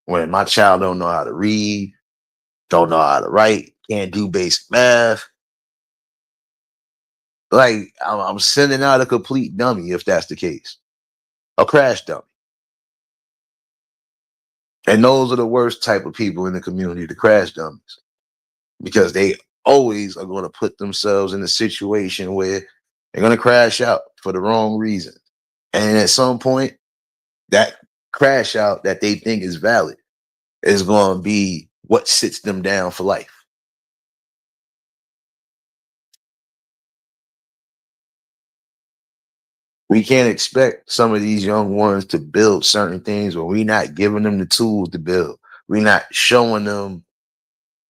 when my child don't know how to read, don't know how to write, can't do basic math. Like I'm sending out a complete dummy if that's the case, a crash dummy. And those are the worst type of people in the community, the crash dummies, because they always are going to put themselves in a situation where they're going to crash out for the wrong reason. And at some point, that crash out that they think is valid is going to be what sits them down for life. We can't expect some of these young ones to build certain things when we're not giving them the tools to build. We're not showing them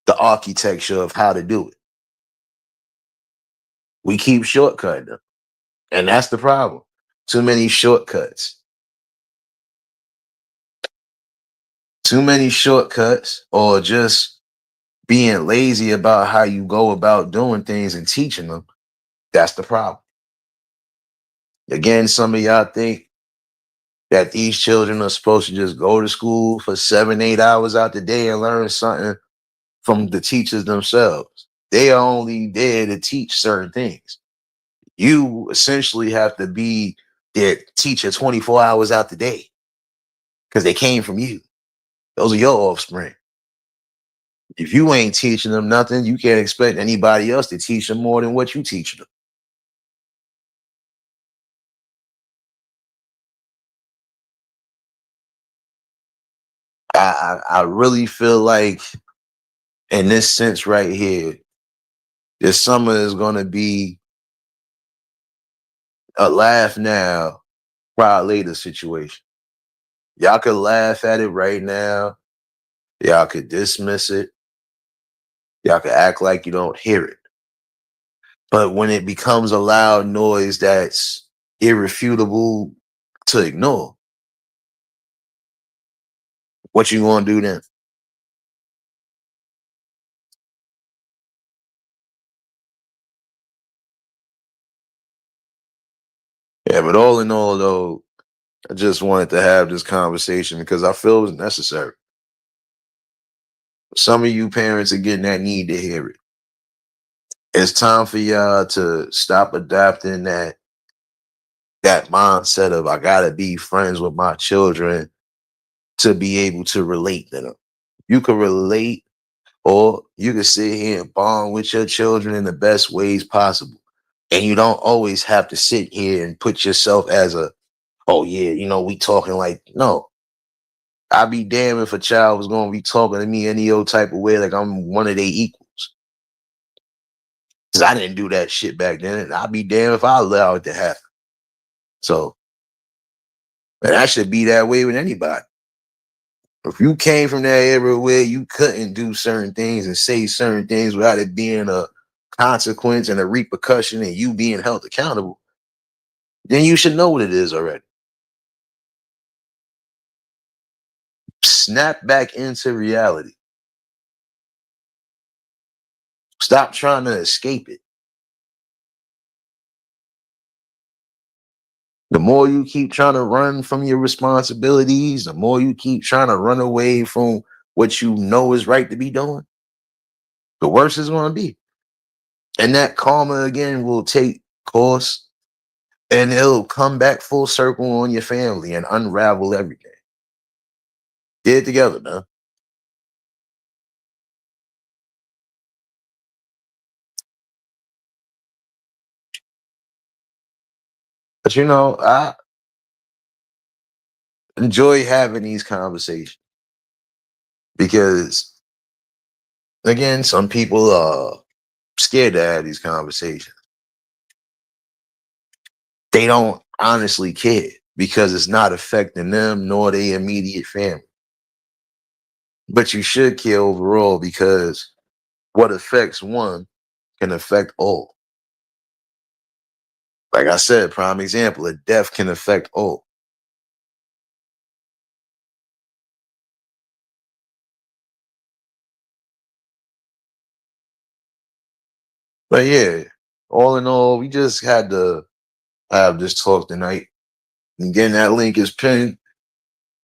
the architecture of how to do it. We keep shortcutting them. And that's the problem. Too many shortcuts. Too many shortcuts, or just being lazy about how you go about doing things and teaching them. That's the problem. Again, some of y'all think that these children are supposed to just go to school for 7, 8 hours out the day and learn something from the teachers themselves. They are only there to teach certain things. You essentially have to be their teacher 24 hours out the day because they came from you. Those are your offspring. If you ain't teaching them nothing, you can't expect anybody else to teach them more than what you teach them. I really feel like in this sense right here, this summer is going to be a laugh now, cry later situation. Y'all could laugh at it right now. Y'all could dismiss it. Y'all could act like you don't hear it. But when it becomes a loud noise that's irrefutable to ignore, what you gonna do then? Yeah, but all in all, though, I just wanted to have this conversation because I feel it's necessary. Some of you parents are getting that need to hear it. It's time for y'all to stop adapting that mindset of I gotta be friends with my children to be able to relate to them. You can relate, or you can sit here and bond with your children in the best ways possible. And you don't always have to sit here and put yourself as a, oh yeah, we talking like, no. I'd be damned if a child was gonna be talking to me any old type of way like I'm one of their equals. Cause I didn't do that shit back then. And I'd be damned if I allow it to happen. So, and I should be that way with anybody. If you came from that era where you couldn't do certain things and say certain things without it being a consequence and a repercussion and you being held accountable, then you should know what it is already. Snap back into reality. Stop trying to escape it. The more you keep trying to run from your responsibilities, the more you keep trying to run away from what you know is right to be doing, the worse it's going to be. And that karma again will take course, and it'll come back full circle on your family and unravel everything. Get it together, man. But I enjoy having these conversations because, again, some people are scared to have these conversations. They don't honestly care because it's not affecting them nor their immediate family. But you should care overall because what affects one can affect all. Like I said, prime example, a death can affect all. But yeah, all in all, we just had to have this talk tonight. And again, that link is pinned.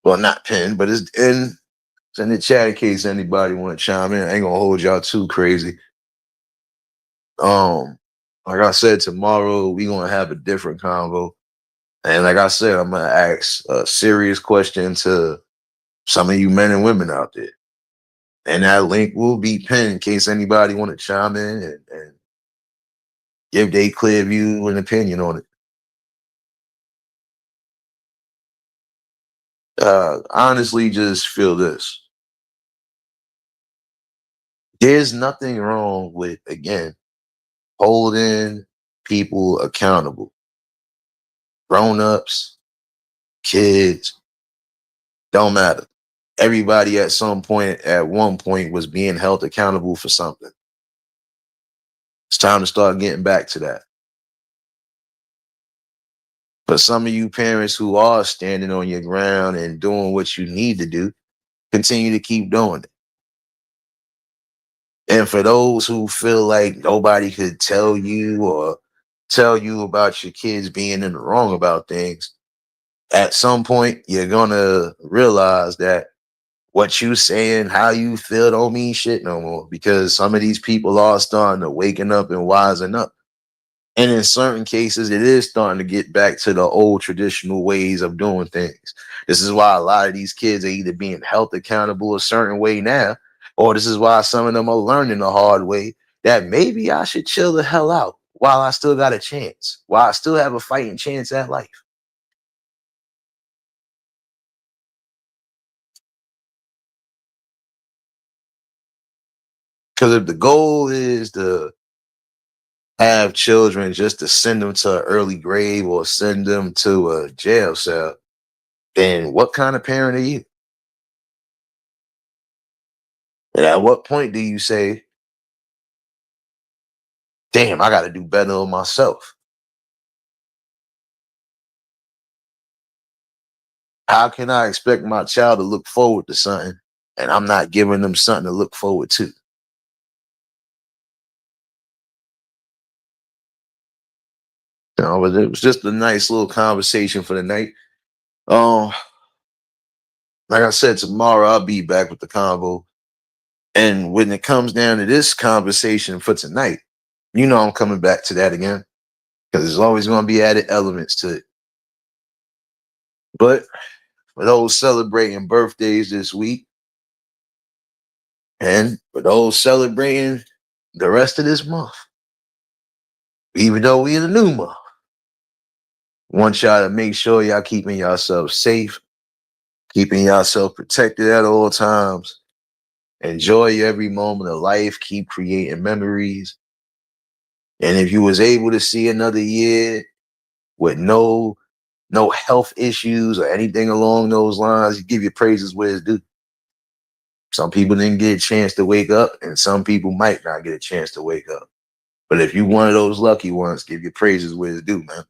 Well, not pinned, but it's in the chat in case anybody want to chime in. I ain't gonna hold y'all too crazy. Um, like I said, tomorrow we gonna have a different convo. And like I said, I'm gonna ask a serious question to some of you men and women out there. And that link will be pinned in case anybody want to chime in and give their clear view and opinion on it. Honestly, just feel this. There's nothing wrong with, again, holding people accountable. Grown-ups, kids, don't matter. Everybody at some point, at one point, was being held accountable for something. It's time to start getting back to that. For some of you parents who are standing on your ground and doing what you need to do, continue to keep doing it. And for those who feel like nobody could tell you or tell you about your kids being in the wrong about things, at some point you're gonna realize that what you saying, how you feel don't mean shit no more because some of these people are starting to waking up and wising up. And in certain cases, it is starting to get back to the old traditional ways of doing things. This is why a lot of these kids are either being held accountable a certain way now, or this is why some of them are learning the hard way that maybe I should chill the hell out while I still got a chance, while I still have a fighting chance at life. Because if the goal is to have children just to send them to an early grave or send them to a jail cell, then what kind of parent are you? And at what point do you say, damn, I got to do better on myself? How can I expect my child to look forward to something and I'm not giving them something to look forward to? But it was just a nice little conversation for the night. Um, like I said, tomorrow I'll be back with the convo. And when it comes down to this conversation for tonight, I'm coming back to that again because there's always going to be added elements to it. But for those celebrating birthdays this week, and for those celebrating the rest of this month, even though we in a new month, want y'all to make sure y'all keeping yourself safe, keeping yourself protected at all times. Enjoy every moment of life. Keep creating memories. And if you was able to see another year with no health issues or anything along those lines, you give your praises where it's due. Some people didn't get a chance to wake up, and some people might not get a chance to wake up. But if you one of those lucky ones, give your praises where it's due, man.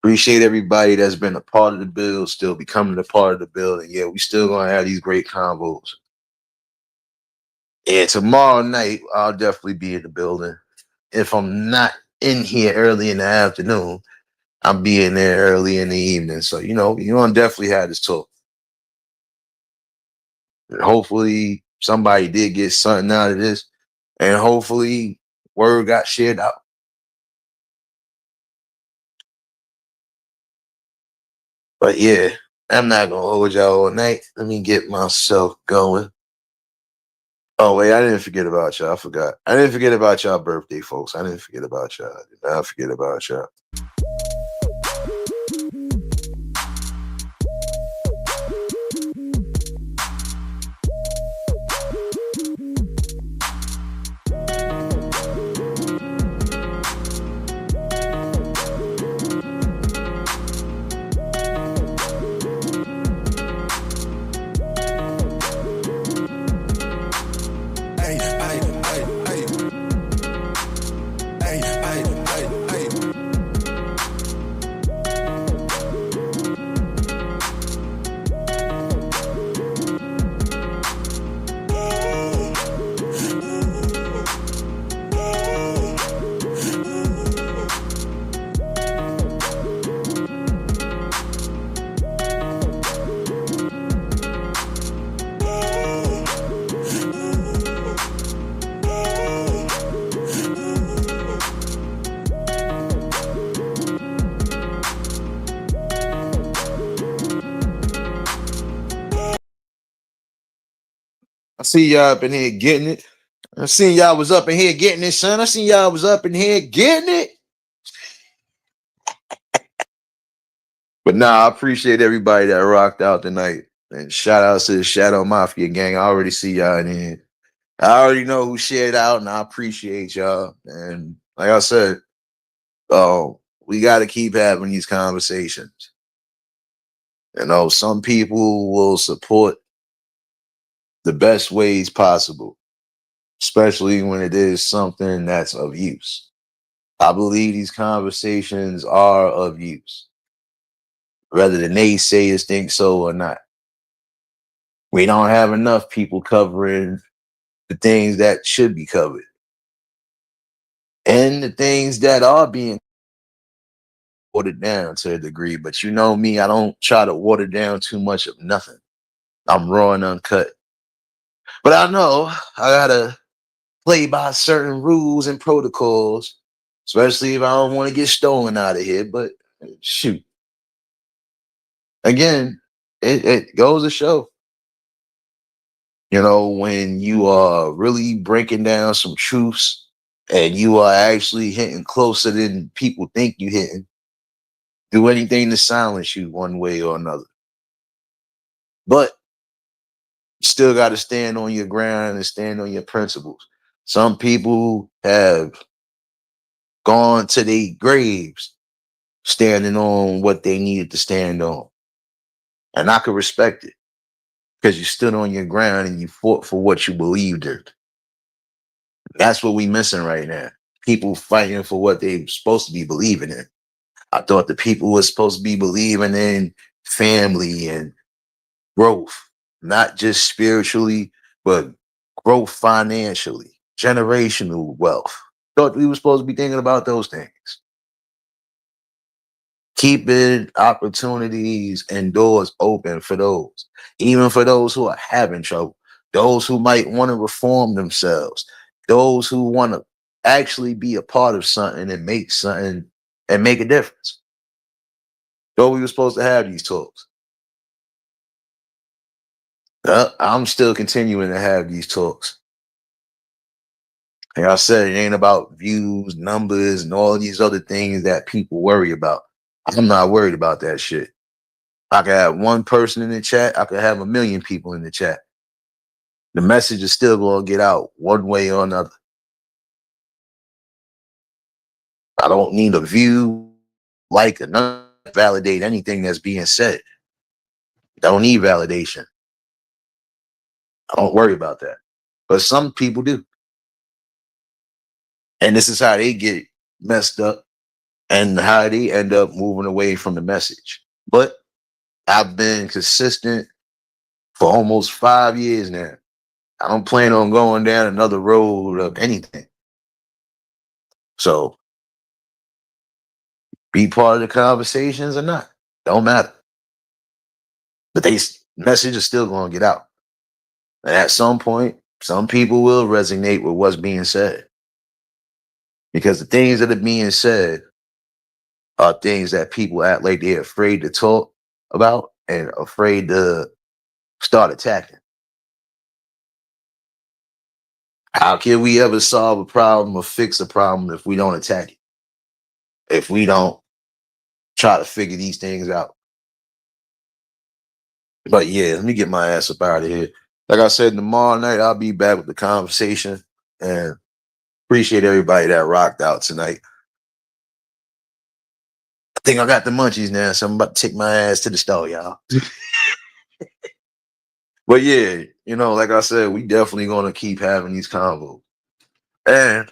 Appreciate everybody that's been a part of the build, still becoming a part of the build. And yeah, we still gonna have these great convos. Yeah, tomorrow night I'll definitely be in the building. If I'm not in here early in the afternoon, I'll be in there early in the evening. So you're gonna definitely have this talk. And hopefully somebody did get something out of this, and hopefully word got shared out. But yeah, I'm not gonna hold y'all all night. Let me get myself going. Oh wait, I didn't forget about y'all. I forgot. I didn't forget about y'all birthday, folks. I didn't forget about y'all. I did not forget about y'all. I see y'all up in here getting it. I seen y'all was up in here getting it, son. I seen y'all was up in here getting it. But nah, I appreciate everybody that rocked out tonight. And shout outs to the Shadow Mafia gang. I already see y'all in here. I already know who shared out, and I appreciate y'all. And like I said, we got to keep having these conversations. You know, some people will support the best ways possible, especially when it is something that's of use. I believe these conversations are of use, whether the naysayers think so or not. We don't have enough people covering the things that should be covered and the things that are being watered down to a degree. But you know me, I don't try to water down too much of nothing. I'm raw and uncut. But I know I gotta play by certain rules and protocols, especially if I don't want to get stolen out of here. But shoot, again, it goes to show, you know, when you are really breaking down some truths and you are actually hitting closer than people think you hitting, do anything to silence you one way or another. But you still got to stand on your ground and stand on your principles. Some people have gone to their graves standing on what they needed to stand on. And I could respect it because you stood on your ground and you fought for what you believed in. That's what we missing right now. People fighting for what they're supposed to be believing in. I thought the people were supposed to be believing in family and growth, not just spiritually, but growth financially, generational wealth. Thought we were supposed to be thinking about those things. Keeping opportunities and doors open for those, even for those who are having trouble, those who might want to reform themselves, those who want to actually be a part of something and make a difference. Though we were supposed to have these talks. I'm still continuing to have these talks. Like I said, it ain't about views, numbers, and all these other things that people worry about. I'm not worried about that shit. I could have one person in the chat. I could have a million people in the chat. The message is still going to get out one way or another. I don't need a view, like, or none, validate anything that's being said. I don't need validation. I don't worry about that. But some people do. And this is how they get messed up and how they end up moving away from the message. But I've been consistent for almost 5 years now. I don't plan on going down another road of anything. So be part of the conversations or not, don't matter. But they message is still going to get out. And at some point, some people will resonate with what's being said. Because the things that are being said are things that people act like they're afraid to talk. about and afraid to start attacking. How can we ever solve a problem or fix a problem if we don't attack it? If we don't try to figure these things out? But yeah, let me get my ass up out of here. Like I said, tomorrow night I'll be back with the conversation, and appreciate everybody that rocked out tonight. I think I got the munchies now, so I'm about to take my ass to the store, y'all. But yeah, like I said, we definitely gonna keep having these convos. And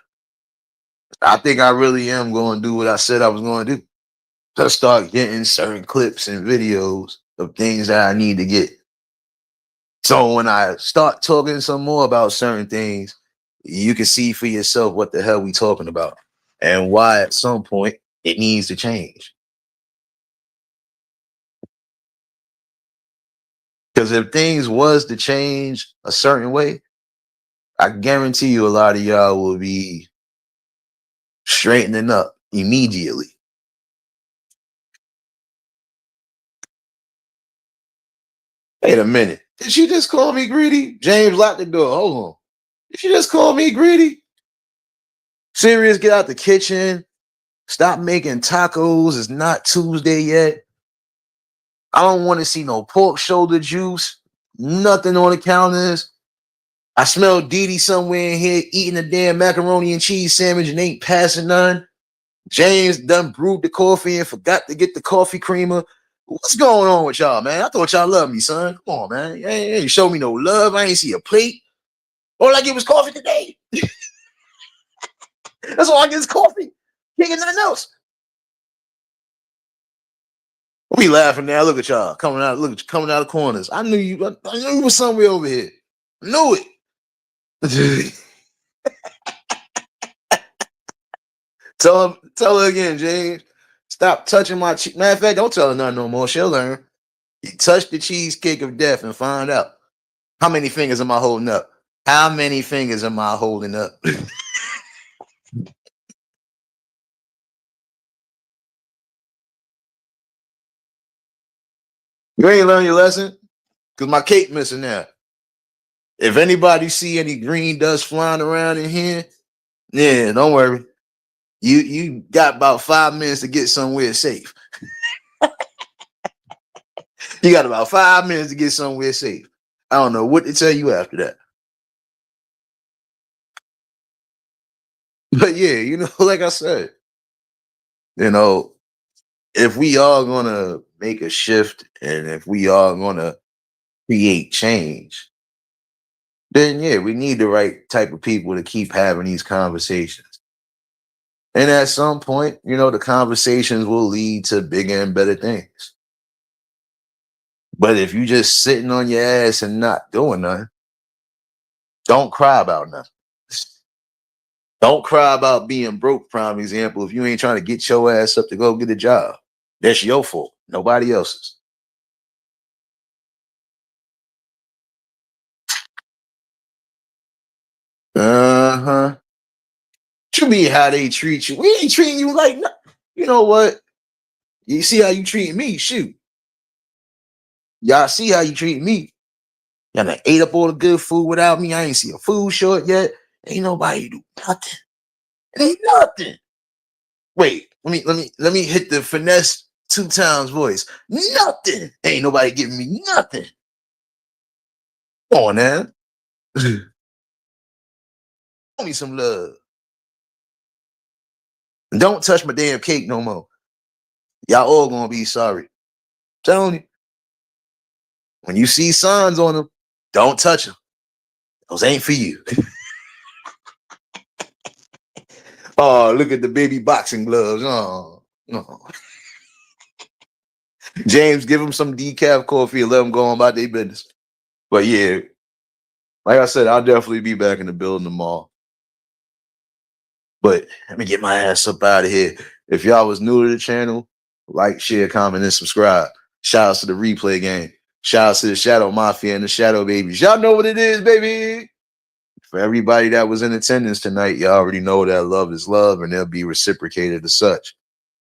I think I really am gonna do what I said I was gonna do. Just start getting certain clips and videos of things that I need to get. So when I start talking some more about certain things, you can see for yourself what the hell we talking about and why at some point it needs to change. Because if things was to change a certain way, I guarantee you a lot of y'all will be straightening up immediately. Wait a minute. Did she just call me greedy? James, lock the door. Hold on. Did she just call me greedy? Serious, get out the kitchen. Stop making tacos. It's not Tuesday yet. I don't want to see no pork shoulder juice. Nothing on the counters. I smell Dee Dee somewhere in here eating a damn macaroni and cheese sandwich and ain't passing none. James done brewed the coffee and forgot to get the coffee creamer. What's going on with y'all, man? I thought y'all loved me, son. Come on, man. You ain't show me no love. I ain't see a plate. All I get was coffee today. That's all I get is coffee. Can't get nothing else. We laughing now. Look at y'all coming out. Look, coming out of corners. I knew you. I knew you was somewhere over here. I knew it. Tell her again, James. Stop touching my cheese. Matter of fact, don't tell her nothing no more. She'll learn. You touch the cheesecake of death and find out. How many fingers am I holding up? How many fingers am I holding up? You ain't learned your lesson? Because my cake missing now. If anybody see any green dust flying around in here, yeah, don't worry. You got about 5 minutes to get somewhere safe. You got about 5 minutes to get somewhere safe. I don't know what to tell you after that. But yeah, like I said, if we are gonna make a shift and if we are gonna create change, then yeah, we need the right type of people to keep having these conversations. And at some point, the conversations will lead to bigger and better things. But if you just sitting on your ass and not doing nothing, don't cry about nothing. Don't cry about being broke, prime example. If you ain't trying to get your ass up to go get a job, that's your fault. Nobody else's. Uh-huh. You mean how they treat you? We ain't treating you like you know what? You see how you treat me? Shoot. Y'all see how you treat me. Y'all done ate up all the good food without me. I ain't see a food short yet. Ain't nobody do nothing. It ain't nothing. Wait, let me hit the finesse 2 times voice. Nothing. Ain't nobody giving me nothing. Come on, man. Show me some love. Don't touch my damn cake no more. Y'all all gonna be sorry. I'm telling you. When you see signs on them, don't touch them. Those ain't for you. Oh, look at the baby boxing gloves. Oh, no. James, give them some decaf coffee and let them go on about their business. But yeah, like I said, I'll definitely be back in the building tomorrow. But let me get my ass up out of here. If y'all was new to the channel, like, share, comment, and subscribe. Shout outs to the replay game. Shout outs to the Shadow Mafia and the Shadow Babies. Y'all know what it is, baby. For everybody that was in attendance tonight, y'all already know that love is love and they'll be reciprocated as such.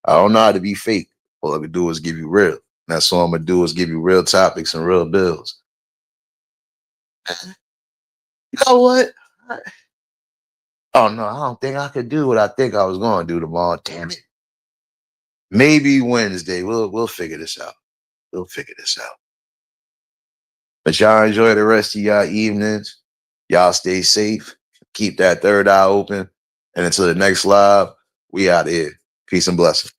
I don't know how to be fake. All I can do is give you real. That's all I'm gonna do is give you real topics and real bills. You know what? Oh no, I don't think I could do what I think I was gonna do tomorrow. Damn it. Maybe Wednesday. We'll figure this out. We'll figure this out. But y'all enjoy the rest of y'all evenings. Y'all stay safe. Keep that third eye open. And until the next live, we out of here. Peace and blessings.